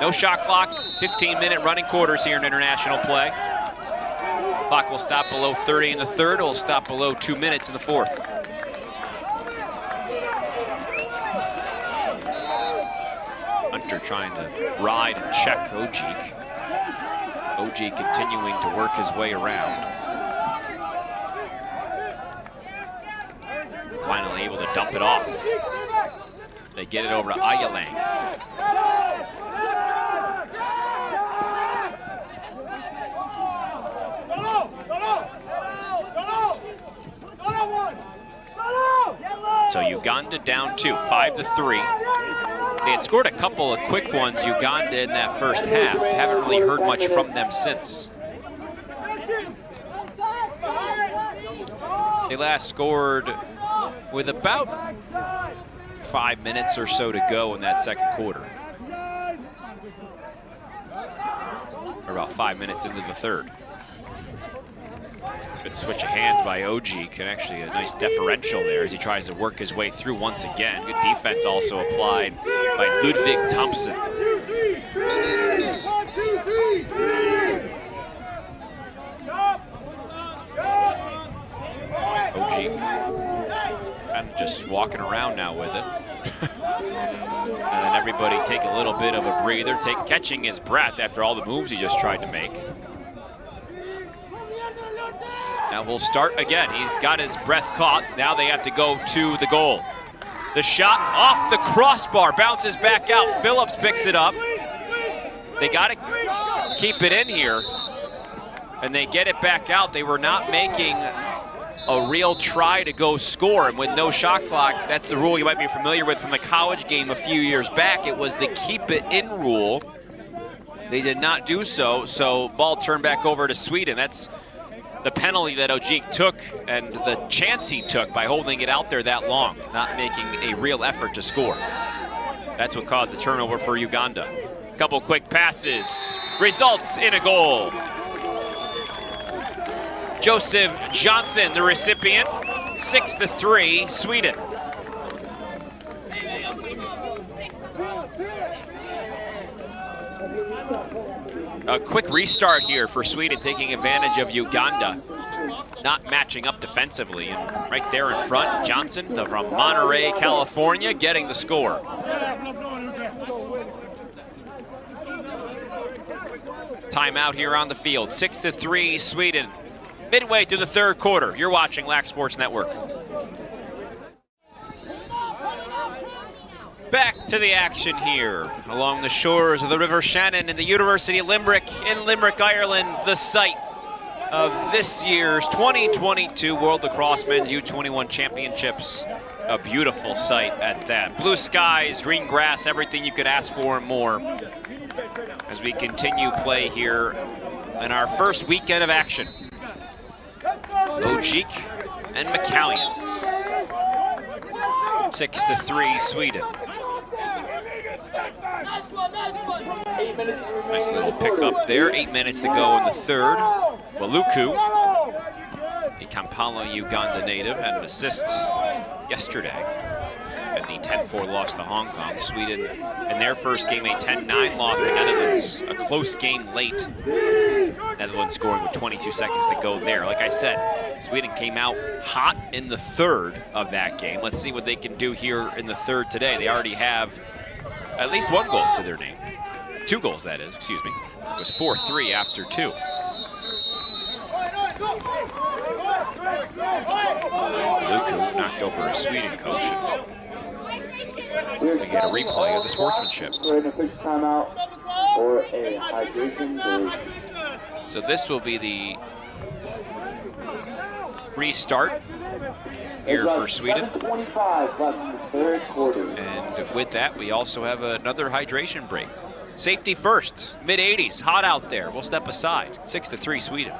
No shot clock, 15-minute running quarters here in international play. Clock will stop below 30 in the third. It will stop below 2 minutes in the fourth. Hunter trying to ride and check Ojik. Ojik continuing to work his way around. Finally able to dump it off. They get it over to Ayalang. So Uganda down 2, 5-3. They had scored a couple of quick ones, Uganda, in that first half. Haven't really heard much from them since. They last scored with about 5 minutes or so to go in that second quarter. Or about 5 minutes into the third. Good switch of hands by Ojik, and actually a nice differential there as he tries to work his way through once again. Good defense also applied by Ludwig Thompson. Ojik kind of just walking around now with it. And then everybody take a little bit of a breather, catching his breath after all the moves he just tried to make. Now we'll start again. He's got his breath caught. Now they have to go to the goal. The shot off the crossbar, bounces back out. Phillips picks it up. They got to keep it in here, and they get it back out. They were not making a real try to go score, and with no shot clock, that's the rule you might be familiar with from the college game a few years back. It was the keep it in rule. They did not do so, so ball turned back over to Sweden. That's the penalty that Ojik took and the chance he took by holding it out there that long, not making a real effort to score. That's what caused the turnover for Uganda. Couple quick passes, results in a goal. Joseph Johnson, the recipient, 6-3, Sweden. A quick restart here for Sweden, taking advantage of Uganda. not matching up defensively. And right there in front, Johnson from Monterey, California, getting the score. Timeout here on the field. 6-3 Sweden. Midway through the third quarter. You're watching Lax Sports Network. Back to the action here along the shores of the River Shannon in the University of Limerick in Limerick, Ireland, the site of this year's 2022 World Lacrosse Men's U21 Championships. A beautiful site at that. Blue skies, green grass, everything you could ask for and more as we continue play here in our first weekend of action. Ojik and McCallion. 6-3 Sweden. Nice little pickup there. 8 minutes to go in the third. Waluku, a Kampala, Uganda native, had an assist yesterday at the 10-4 loss to Hong Kong. Sweden, in their first game, a 10-9 loss to Netherlands. A close game late. Netherlands scoring with 22 seconds to go there. Like I said, Sweden came out hot in the third of that game. Let's see what they can do here in the third today. They already have at least one goal to their name. 2 goals, that is, excuse me. It was 4-3 after 2. Luku knocked over a Sweden coach. We get a replay of the sportsmanship. So this will be the restart here for Sweden. And with that, we also have another hydration break. Safety first, mid-80s, hot out there. We'll step aside. 6-3 Sweden.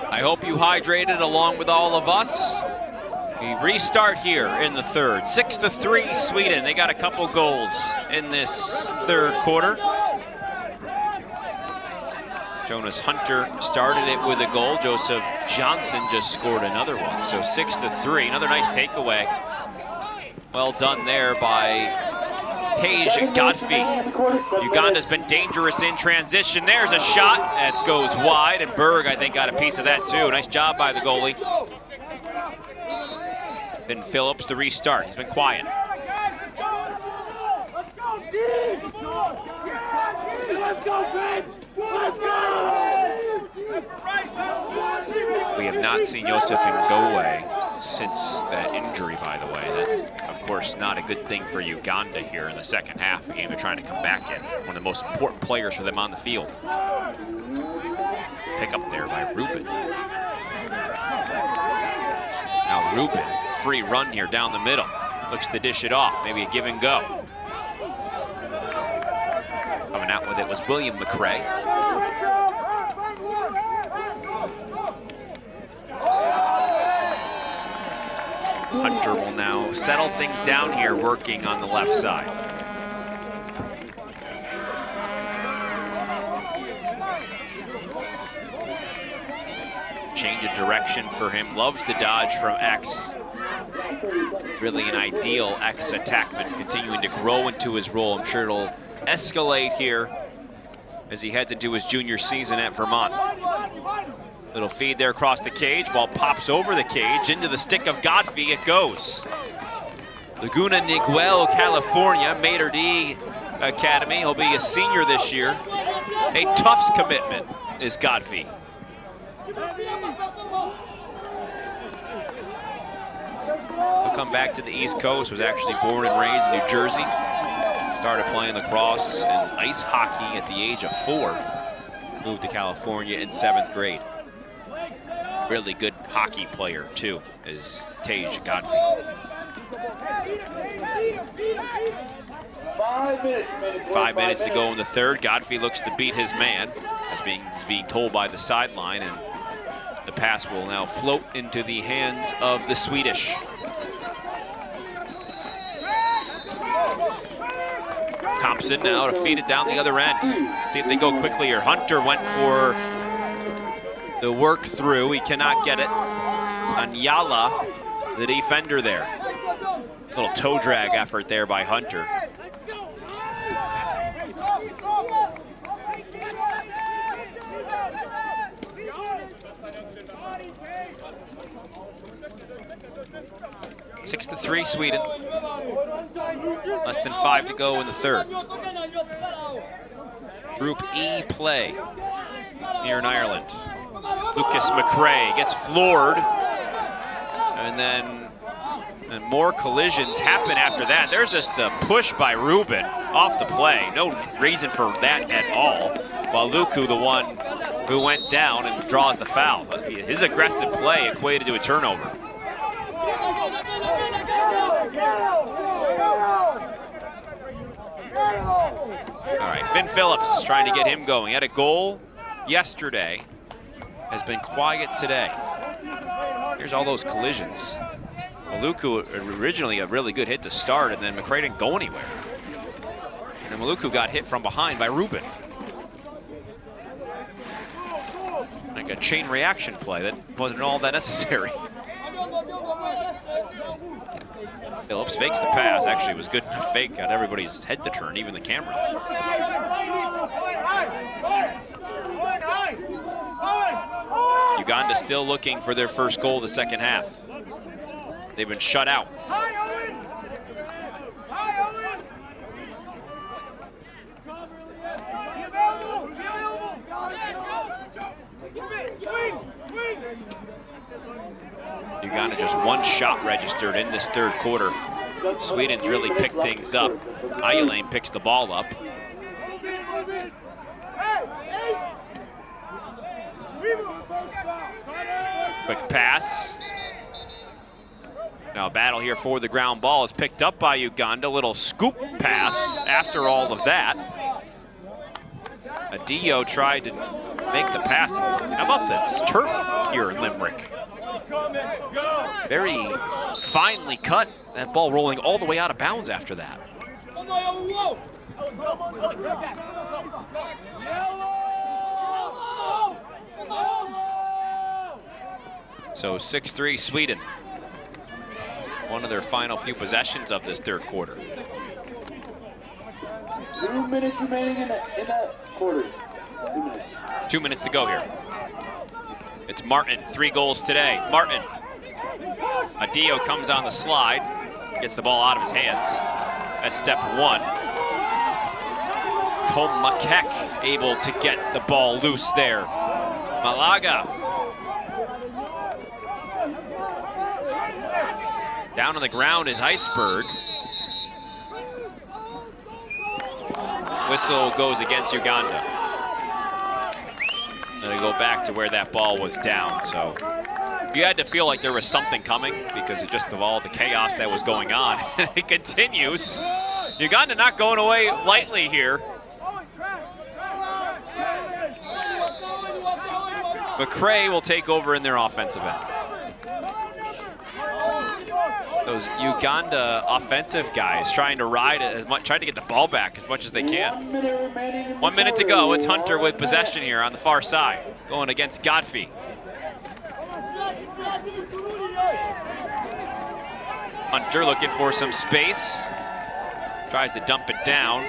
I hope you hydrated along with all of us. We restart here in the third. 6-3 Sweden. They got a couple goals in this third quarter. Jonas Hunter started it with a goal. Joseph Johnson just scored another one. So 6-3, another nice takeaway. Well done there by Tej Godfrey. Uganda's been dangerous in transition. There's a shot. That goes wide, and Berg, I think, got a piece of that too. Nice job by the goalie. Ben Phillips, the restart. He's been quiet. Let's go, bench! Let's go! We have not seen Joseph Ngowe since that injury, by the way. That, of course, not a good thing for Uganda here in the second half, a game they're trying to come back in. One of the most important players for them on the field. Pick up there by Rubin. Now Rubin, free run here down the middle. Looks to dish it off, maybe a give and go. Coming out with it was William McRae. Hunter will now settle things down here, working on the left side. Change of direction for him, loves the dodge from X. Really an ideal X attackman, continuing to grow into his role. I'm sure it'll escalate here as he heads into his junior season at Vermont. Little feed there across the cage. Ball pops over the cage into the stick of Godfrey. It goes. Laguna Niguel, California, Mater D Academy. He'll be a senior this year. A Tufts commitment is Godfrey. He'll come back to the East Coast. Was actually born and raised in New Jersey. Started playing lacrosse and ice hockey at the age of 4. Moved to California in 7th grade. Really good hockey player too, is Tej Godfrey. 5 minutes to go in the third. Godfrey looks to beat his man, as he's being told by the sideline, and the pass will now float into the hands of the Swedish. Thompson now to feed it down the other end. See if they go quickly here. Hunter went for the work through. He cannot get it. Anyala, the defender there. Little toe drag effort there by Hunter. 6-3 Sweden. Less than 5 to go in the third. Group E play here in Ireland. Lucas McRae gets floored, and then more collisions happen after that. There's just a push by Ruben off the play. No reason for that at all. While Luku, the one who went down and draws the foul. His aggressive play equated to a turnover. All right, Finn Phillips trying to get him going. He had a goal yesterday, has been quiet today. Here's all those collisions. Maluku originally a really good hit to start, and then McRae didn't go anywhere. And Maluku got hit from behind by Ruben. Like a chain reaction play that wasn't all that necessary. Phillips fakes the pass. Actually, it was good enough fake. Got everybody's head to turn, even the camera. Uganda still looking for their first goal of the second half. They've been shut out. Uganda just one shot registered in this third quarter. Sweden's really picked things up. Ayalane picks the ball up. Quick pass. Now a battle here for the ground ball is picked up by Uganda. Little scoop pass after all of that. Adio tried to make the pass. How about this turf here in Limerick? Very finely cut. That ball rolling all the way out of bounds after that. So 6-3 Sweden. One of their final few possessions of this third quarter. 2 minutes remaining in that quarter. 2 minutes. 2 minutes to go here. It's Martin, 3 goals today. Martin. Adio comes on the slide, gets the ball out of his hands. That's step 1. Komakek able to get the ball loose there. Malaga. Down on the ground is Iceberg. Whistle goes against Uganda. And they go back to where that ball was down. So you had to feel like there was something coming because of just of all the chaos that was going on. It continues. Uganda not going away lightly here. McRae will take over in their offensive end. Those Uganda offensive guys trying to ride as much, trying to get the ball back as much as they can. 1 minute to go. It's Hunter with possession here on the far side, going against Godfrey. Hunter looking for some space. Tries to dump it down.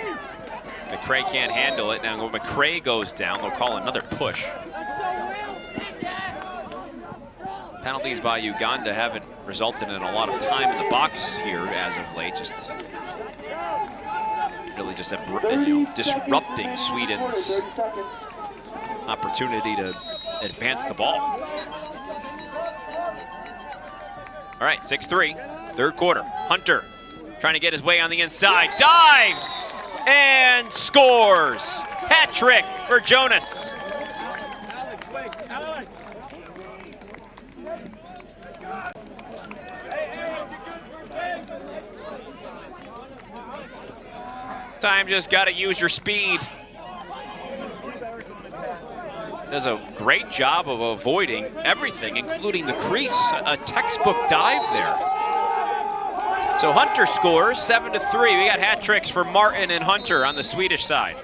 McRae can't handle it. Now when McRae goes down, they'll call another push. Penalties by Uganda haven't resulted in a lot of time in the box here as of late. Just really just disrupting Sweden's opportunity to advance the ball. All right, 6-3, third quarter. Hunter trying to get his way on the inside, dives and scores. Hat trick for Jonas. Time just got to use your speed. Does a great job of avoiding everything, including the crease. A textbook dive there. So Hunter scores 7-3. We got hat tricks for Martin and Hunter on the Swedish side.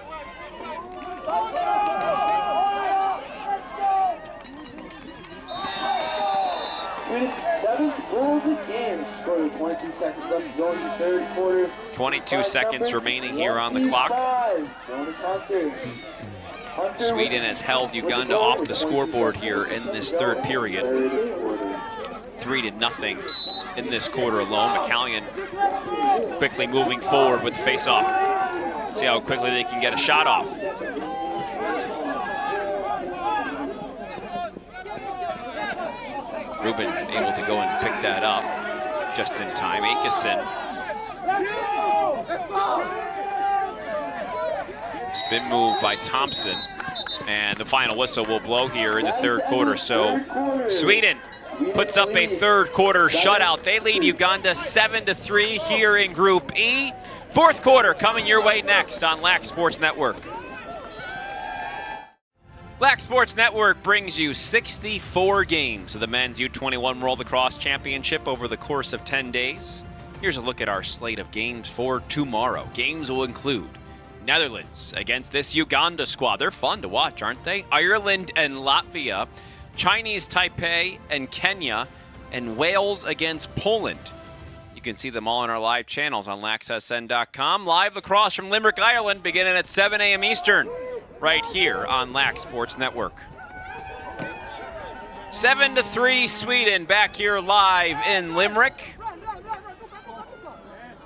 Goals again. Scored 22 seconds left to go in the third quarter. 22 seconds remaining here on the clock. Jonas Hunter. Sweden has held Uganda off the scoreboard here in this third period. 3-0 in this quarter alone. McCallion quickly moving forward with the face-off. See how quickly they can get a shot off. Ruben able to go and pick that up just in time. Akeson. Spin move by Thompson. And the final whistle will blow here in the third quarter. So Sweden puts up a third quarter shutout. They lead Uganda 7-3 here in Group E. Fourth quarter coming your way next on Lax Sports Network. Lax Sports Network brings you 64 games of the men's U21 World Lacrosse Championship over the course of 10 days. Here's a look at our slate of games for tomorrow. Games will include Netherlands against this Uganda squad. They're fun to watch, aren't they? Ireland and Latvia, Chinese Taipei and Kenya, and Wales against Poland. You can see them all on our live channels on laxsn.com. Live lacrosse from Limerick, Ireland, beginning at 7 a.m. Eastern, right here on Lax Sports Network. 7-3 Sweden back here live in Limerick.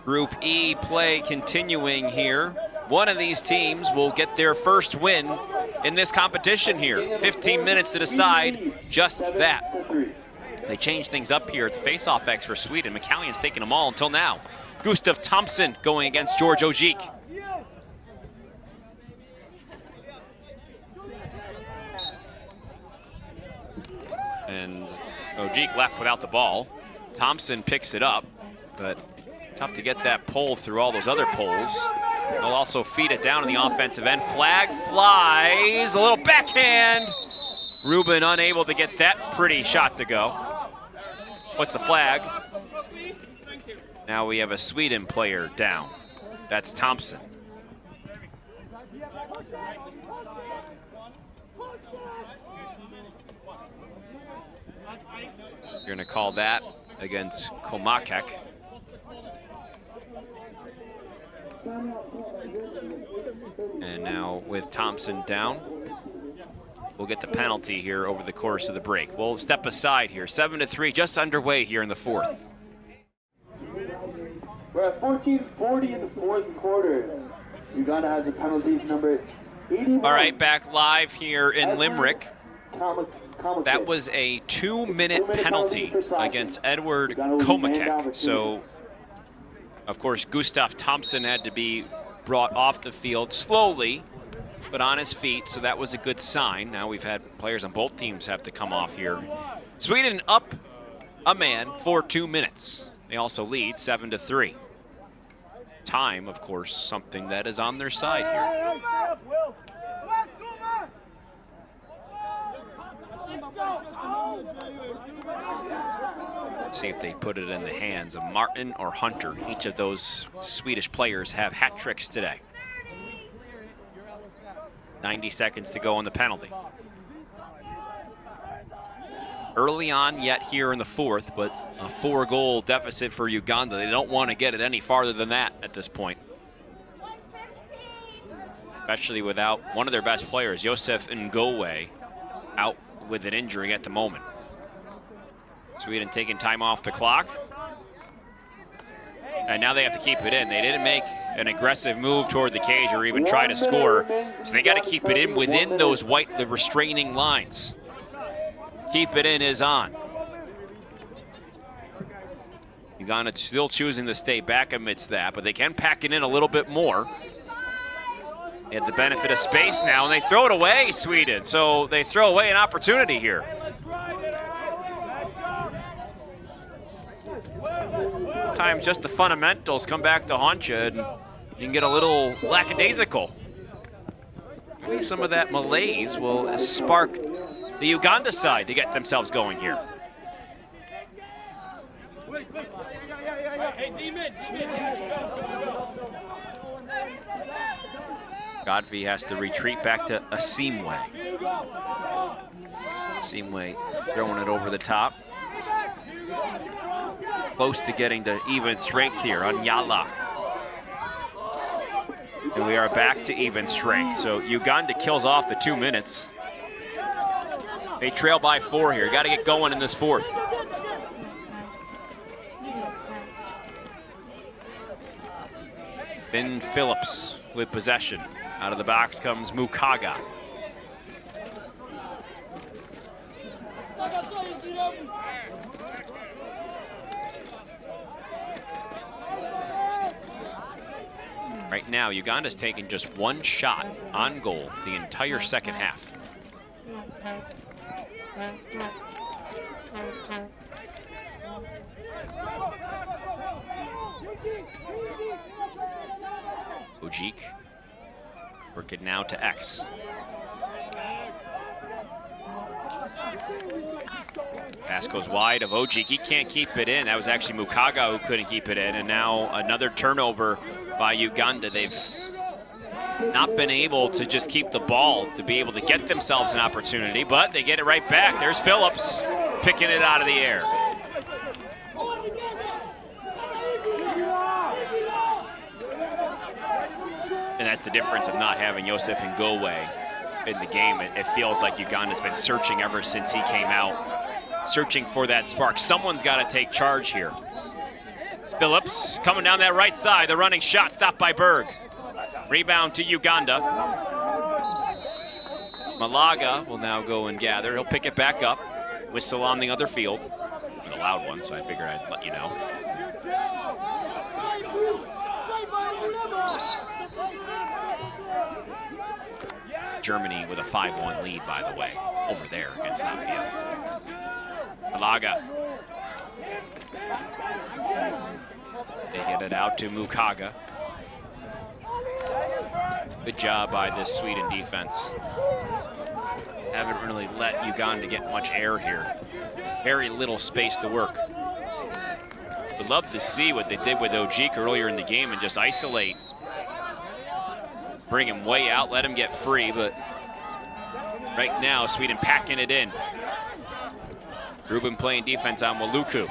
Group E play continuing here. One of these teams will get their first win in this competition here. 15 minutes to decide just that. They changed things up here at the face-off X for Sweden. McCallion's taking them all until now. Gustav Thompson going against George Ojik. And Ojik left without the ball. Thompson picks it up, but tough to get that pole through all those other poles. They'll also feed it down in the offensive end. Flag flies, a little backhand. Ruben unable to get that pretty shot to go. What's the flag? Now we have a Sweden player down. That's Thompson. You're gonna call that against Komakek. And now with Thompson down, we'll get the penalty here over the course of the break. We'll step aside here. 7-3, just underway here in the fourth. We're at 14:40 in the fourth quarter. Uganda has a penalty number 81. All right, back live here in Limerick. That was a 2-minute penalty against Edward Komakek. So, of course, Gustav Thompson had to be brought off the field slowly, but on his feet, so that was a good sign. Now we've had players on both teams have to come off here. Sweden up a man for 2 minutes. They also lead 7-3. Time, of course, something that is on their side here. Let's see if they put it in the hands of Martin or Hunter. Each of those Swedish players have hat tricks today. 90 seconds to go on the penalty. Early on yet here in the fourth, but a 4-goal deficit for Uganda. They don't want to get it any farther than that at this point. Especially without one of their best players, Josef Ngowe, out with an injury at the moment. Sweden taking time off the clock. And now they have to keep it in. They didn't make an aggressive move toward the cage or even try to score. So they got to keep it in within those the restraining lines. Keep it in is on. Uganda still choosing to stay back amidst that, but they can pack it in a little bit more. They had the benefit of space now, and they throw it away, Sweden. So they throw away an opportunity here. Sometimes just the fundamentals come back to haunt you, and you can get a little lackadaisical. Maybe some of that malaise will spark the Uganda side to get themselves going here. Godfrey has to retreat back to Asimwe. Asimwe throwing it over the top. Close to getting to even strength here on Yala. And we are back to even strength. So Uganda kills off the 2 minutes. They trail by 4 here. Got to get going in this fourth. Then Phillips with possession. Out of the box comes Mukaga. Right now, Uganda's taken just 1 shot on goal the entire second half. Ojik, work it now to X. Pass goes wide of Ojik. He can't keep it in. That was actually Mukaga who couldn't keep it in. And now another turnover by Uganda. They've not been able to just keep the ball to be able to get themselves an opportunity, but they get it right back. There's Phillips picking it out of the air. And that's the difference of not having Yosef Ngowe in the game. It feels like Uganda's been searching ever since he came out, searching for that spark. Someone's got to take charge here. Phillips coming down that right side. The running shot stopped by Berg. Rebound to Uganda. Malaga will now go and gather. He'll pick it back up. Whistle on the other field. A loud one, so I figured I'd let you know. Germany with a 5-1 lead, by the way, over there against Latvia. Malaga. They get it out to Mukaga. Good job by this Sweden defense. Haven't really let Uganda get much air here. Very little space to work. Would love to see what they did with Ojik earlier in the game and just isolate. Bring him way out, let him get free, but right now, Sweden packing it in. Ruben playing defense on Waluku.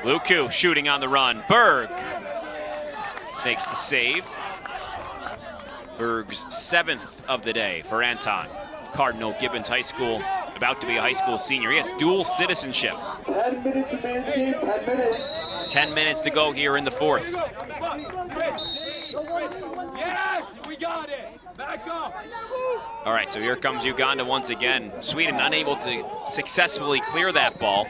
Luku shooting on the run. Berg makes the save. Berg's 7th of the day for Anton. Cardinal Gibbons High School, about to be a high school senior. He has dual citizenship. 10 minutes to man team, 10 minutes. 10 minutes to go here in the fourth. Yes, we got it. Back up. All right, so here comes Uganda once again. Sweden unable to successfully clear that ball.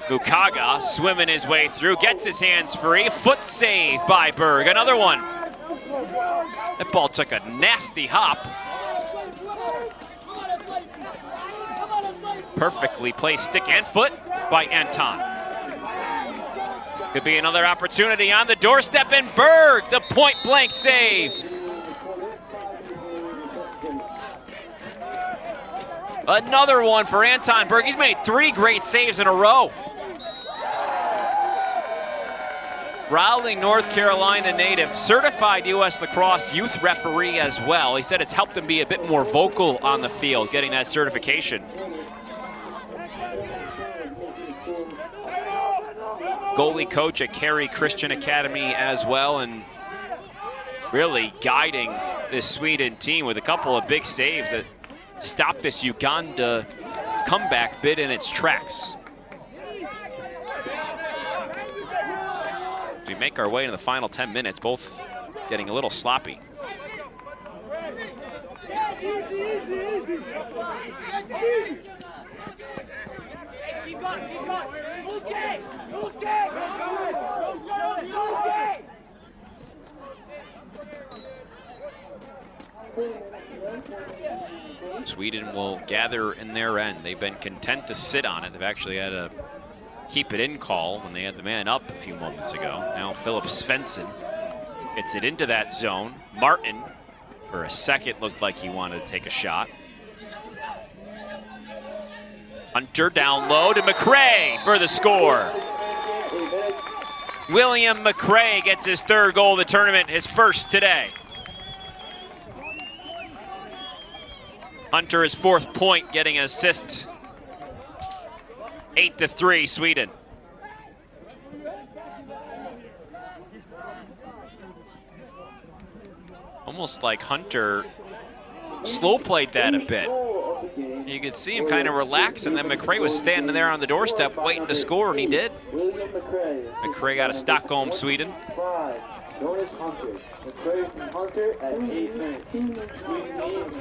Mukaga swimming his way through, gets his hands free. Foot save by Berg, another one. That ball took a nasty hop. Perfectly placed stick and foot by Anton. Could be another opportunity on the doorstep, and Berg, the point-blank save. Another one for Anton Berg. He's made 3 great saves in a row. Rowling, North Carolina native, certified U.S. Lacrosse youth referee as well. He said it's helped him be a bit more vocal on the field, getting that certification. Goalie coach at Cary Christian Academy as well, and really guiding this Sweden team with a couple of big saves that stopped this Uganda comeback bid in its tracks. We make our way into the final 10 minutes, both getting a little sloppy. Sweden will gather in their end. They've been content to sit on it. They've actually had a keep it in call when they had the man up a few moments ago. Now Philip Svensson gets it into that zone. Martin, for a second, looked like he wanted to take a shot. Hunter down low to McRae for the score. William McRae gets his 3rd goal of the tournament, his 1st today. Hunter, his 4th point, getting an assist. 8-3, Sweden. almost like Hunter slow played that a bit. You could see him kind of relax, and then McCray was standing there on the doorstep waiting to score, and he did. McCray out of Stockholm, Sweden.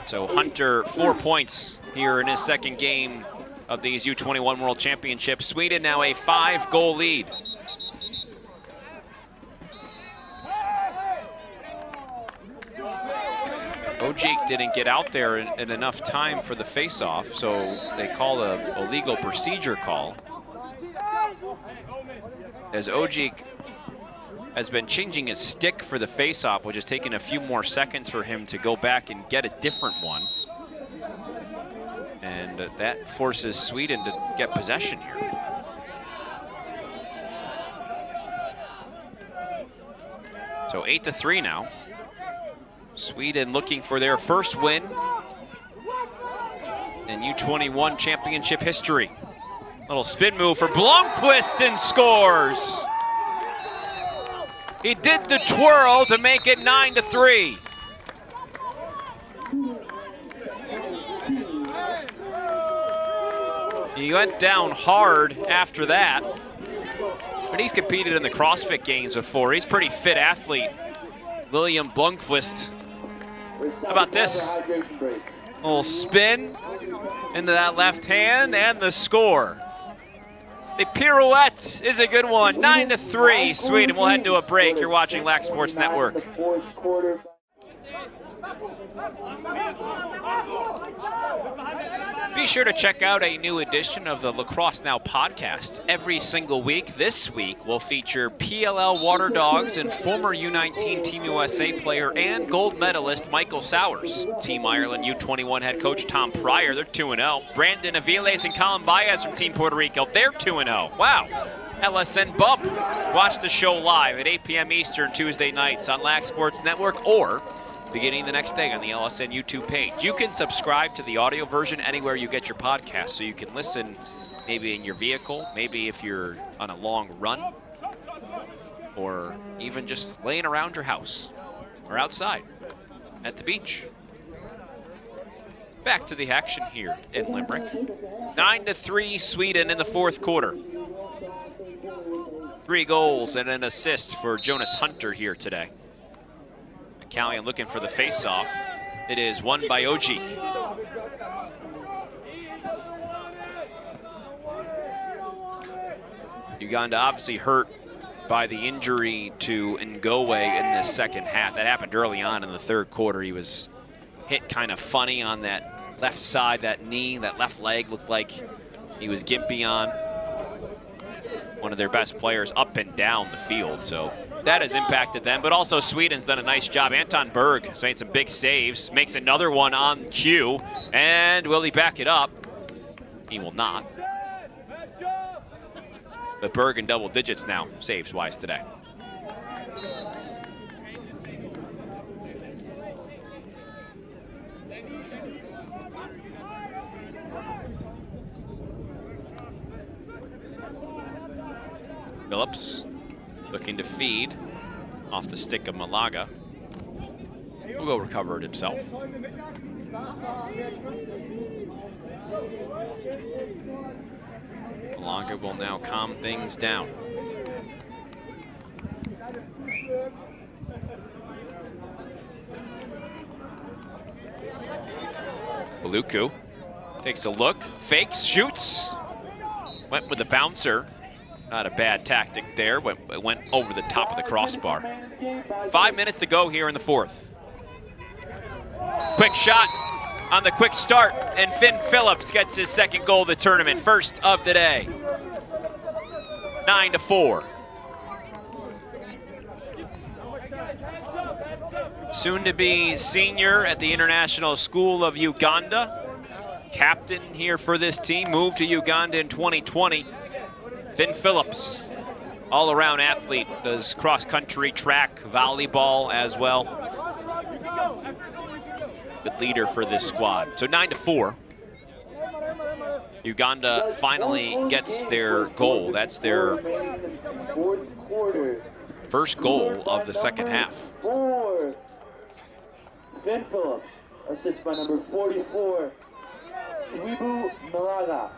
So Hunter 4 points here in his second game of these U21 World Championships. Sweden now a 5-goal lead. Ojik didn't get out there in enough time for the face-off, so they call a legal procedure call. As Ojik has been changing his stick for the face-off, which is taking a few more seconds for him to go back and get a different one. And that forces Sweden to get possession here. So 8-3 now. Sweden looking for their first win in U21 championship history. Little spin move for Blomqvist and scores. He did the twirl to make it 9-3. He went down hard after that, but he's competed in the CrossFit Games before. He's a pretty fit athlete, William Blomqvist. How about this? A little spin into that left hand and the score. The pirouette is a good one. 9-3 Sweden. We'll head to a break. You're watching Lax Sports Network. Be sure to check out a new edition of the Lacrosse Now podcast every single week. This week will feature PLL Water Dogs and former U19 Team USA player and gold medalist Michael Sowers. Team Ireland U21 head coach Tom Pryor, they're 2-0. Brandon Aviles and Colin Baez from Team Puerto Rico, they're 2-0. Wow. LSN Bump. Watch the show live at 8 p.m. Eastern Tuesday nights on Lax Sports Network or beginning the next day on the LSN YouTube page. You can subscribe to the audio version anywhere you get your podcast, so you can listen maybe in your vehicle, maybe if you're on a long run, or even just laying around your house or outside at the beach. Back to the action here in Limerick. 9-3 Sweden in the fourth quarter. 3 goals and an assist for Jonas Hunter here today. McCallion looking for the face-off. It is won by Ojik. Uganda obviously hurt by the injury to Ngowe in the second half. That happened early on in the third quarter. He was hit kind of funny on that left side, that knee, that left leg looked like he was gimpy on. One of their best players up and down the field, so that has impacted them, but also Sweden's done a nice job. Anton Berg has made some big saves, makes another one on cue, and will he back it up? He will not. But Berg in double digits now, saves-wise today. Phillips looking to feed off the stick of Malaga. Will go recover it himself. Malaga will now calm things down. Baluku takes a look, fakes, shoots. Went with the bouncer. Not a bad tactic there, but went over the top of the crossbar. 5 minutes to go here in the fourth. Quick shot on the quick start, and Finn Phillips gets his second goal of the tournament, first of the day. 9-4. Soon to be senior at the International School of Uganda. Captain here for this team, moved to Uganda in 2020. Finn Phillips, all-around athlete, does cross-country, track, volleyball as well. Good leader for this squad. So 9-4. Uganda finally gets their goal. That's their first goal of the second half. Finn Phillips. Assist by number 44, Wibu Malaga.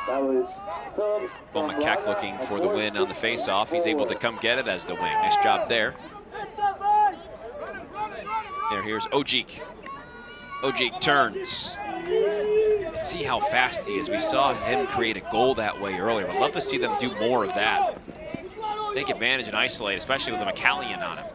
That was Phillips. McKeck looking for the win on the face-off. He's able to come get it as the wing. Nice job there. Here's Ojik. Ojik turns. And see how fast he is. We saw him create a goal that way earlier. I'd love to see them do more of that. Take advantage and isolate, especially with the McCallion on him.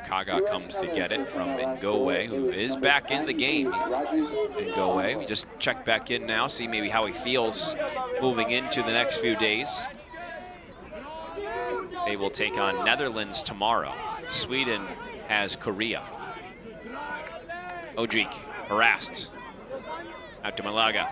Kaga comes to get it from Ngowe, who is back in the game. Ngowe, we just check back in now, see maybe how he feels moving into the next few days. They will take on Netherlands tomorrow. Sweden has Korea. Ojik, harassed. Out to Malaga.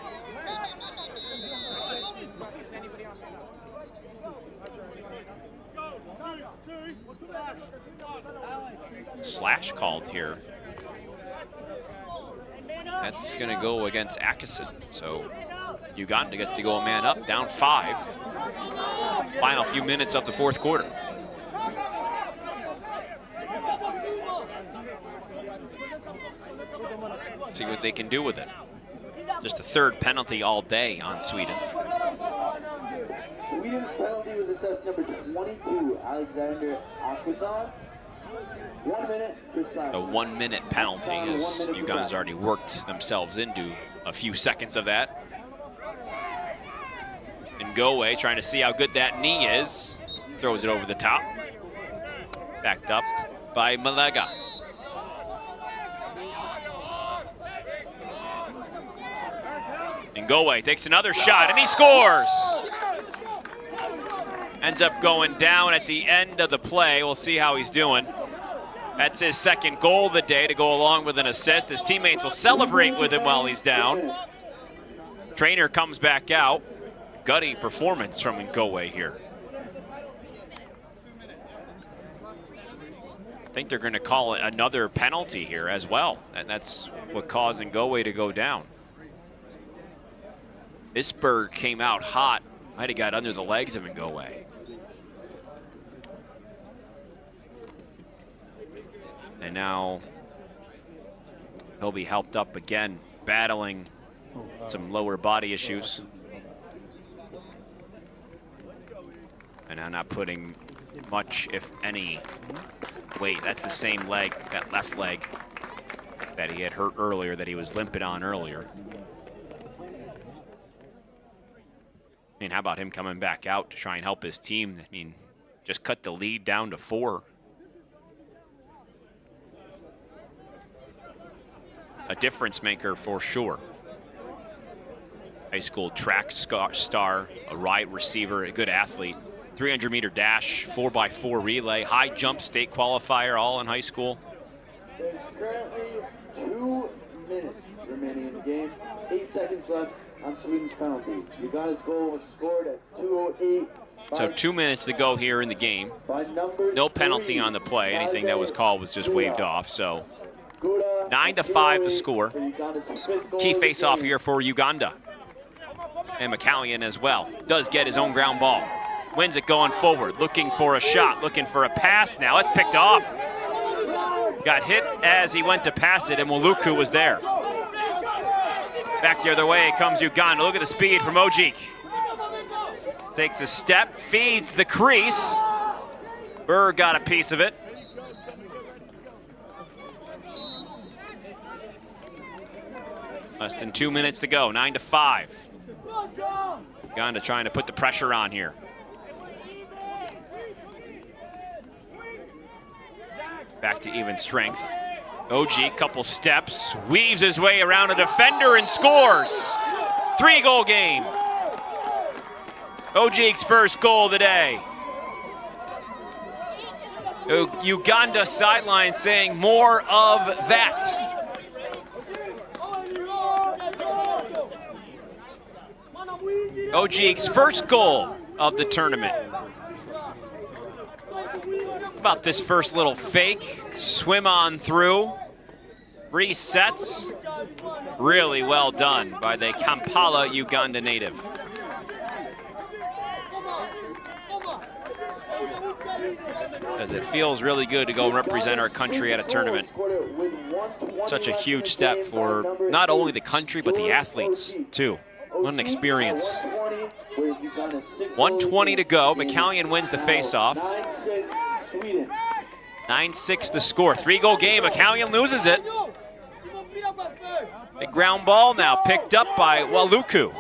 Slash called here. That's going to go against Atkinson. So Uganda gets to go a man up, down 5. Final few minutes of the fourth quarter. See what they can do with it. Just a third penalty all day on Sweden. Sweden's penalty was assessed number 22, Alexander Akuzan. 1 minute for Slash. A 1 minute penalty, as Uganda's already worked themselves into a few seconds of that. Ngowe trying to see how good that knee is. Throws it over the top. Backed up by Malaga. Ngowe takes another shot and he scores. Ends up going down at the end of the play. We'll see how he's doing. That's his second goal of the day to go along with an assist. His teammates will celebrate with him while he's down. Trainer comes back out. Gutty performance from Ngowe here. I think they're going to call it another penalty here as well. And that's what caused Ngowe to go down. Isberg came out hot. Might have got under the legs of Ngowe. And now he'll be helped up again, battling some lower body issues. And now not putting much, if any, weight. That's the same leg, that left leg that he had hurt earlier, that he was limping on earlier. I mean, how about him coming back out to try and help his team? I mean, just cut the lead down to 4. A difference maker for sure. High school track star, a wide receiver, a good athlete. 300-meter dash, 4x4 relay, high jump state qualifier, all in high school. There's currently 2 minutes remaining in the game. 8 seconds left on Sweden's penalty. Uganda's goal was scored at 2:08. So 2 minutes to go here in the game. No penalty on the play. Anything that was called was just waved off. So 9-5 the score. Key face-off here for Uganda. And McCallion as well. Does get his own ground ball. Wins it going forward. Looking for a shot. Looking for a pass now. It's picked off. Got hit as he went to pass it, and Moluku was there. Back the other way comes Uganda. Look at the speed from Ojik. Takes a step, feeds the crease. Berg got a piece of it. Less than 2 minutes to go, 9-5. Uganda trying to put the pressure on here. Back to even strength. OG, couple steps, weaves his way around a defender and scores. 3-goal game. Ojik's first goal of the day. Uganda sideline saying more of that. Ojik's first goal of the tournament. About this first little fake, swim on through, resets, Really well done by the Kampala, Uganda native. Because it feels really good to go represent our country at a tournament. Such a huge step for not only the country, but the athletes, too. What an experience. 1:20 to go. McCallion wins the faceoff. 9-6 the score. 3-goal game. McCallion loses it. The ground ball now picked up by Waluku.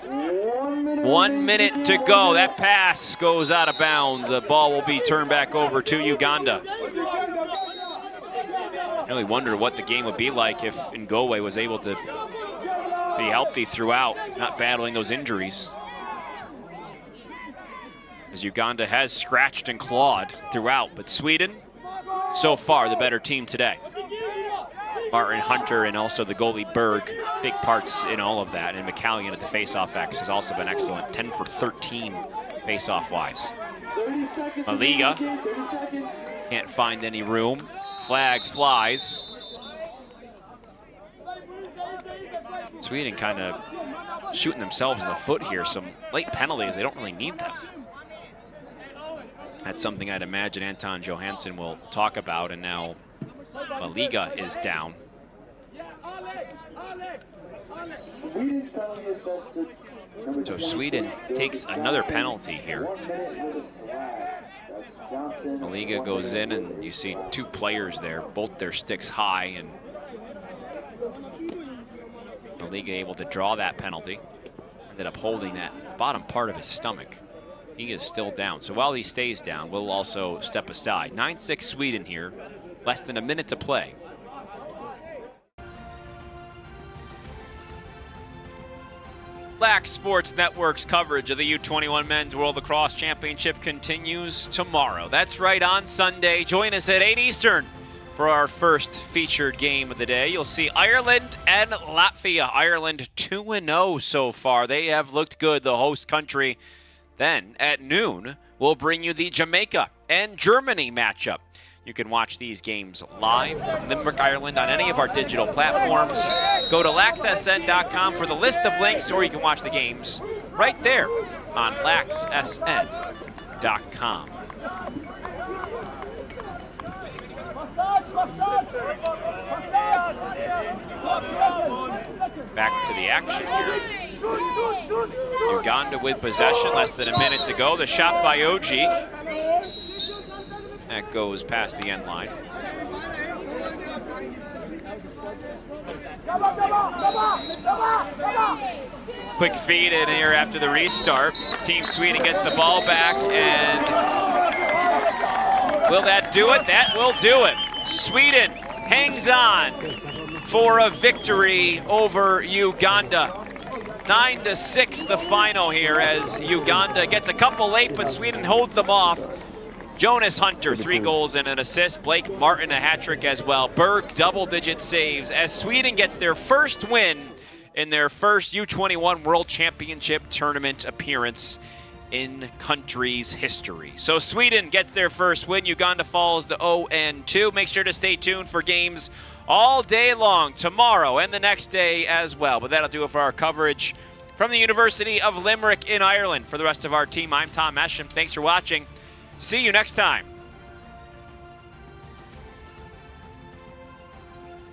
1 minute to go. That pass goes out of bounds. The ball will be turned back over to Uganda. I really wonder what the game would be like if Ngowe was able to be healthy throughout, not battling those injuries. As Uganda has scratched and clawed throughout, but Sweden, so far, the better team today. Martin Hunter and also the goalie Berg, big parts in all of that. And McCallion at the face-off X has also been excellent, 10 for 13 face-off-wise. Maliga can't find any room. Flag flies. Sweden kind of shooting themselves in the foot here. Some late penalties, they don't really need them. That's something I'd imagine Anton Johansson will talk about, and now Maliga is down. So Sweden takes another penalty here. Maliga goes in, and you see two players there, both their sticks high, and Maliga able to draw that penalty. Ended up holding that bottom part of his stomach. He is still down. So while he stays down, we'll also step aside. 9-6 Sweden here, less than a minute to play. Lax Sports Network's coverage of the U21 Men's World Lacrosse Championship continues tomorrow. That's right, on Sunday. Join us at 8 Eastern for our first featured game of the day. You'll see Ireland and Latvia. Ireland 2-0 so far. They have looked good, the host country. Then at noon, we'll bring you the Jamaica and Germany matchup. You can watch these games live from Limerick, Ireland on any of our digital platforms. Go to laxsn.com for the list of links, or you can watch the games right there on laxsn.com. Back to the action here. Uganda with possession, less than a minute to go. The shot by Ojik. That goes past the end line. Quick feed in here after the restart. Team Sweden gets the ball back, and will that do it? That will do it. Sweden hangs on for a victory over Uganda. 9-6 the final here, as Uganda gets a couple late, but Sweden holds them off. Jonas Hunter, 3 goals and an assist. Blake Martin, a hat trick as well. Berg, double-digit saves, as Sweden gets their first win in their first U21 World Championship tournament appearance in country's history. So Sweden gets their first win. Uganda falls to 0-2. Make sure to stay tuned for games all day long, tomorrow and the next day as well. But that'll do it for our coverage from the University of Limerick in Ireland. For the rest of our team, I'm Tom Esham. Thanks for watching. See you next time.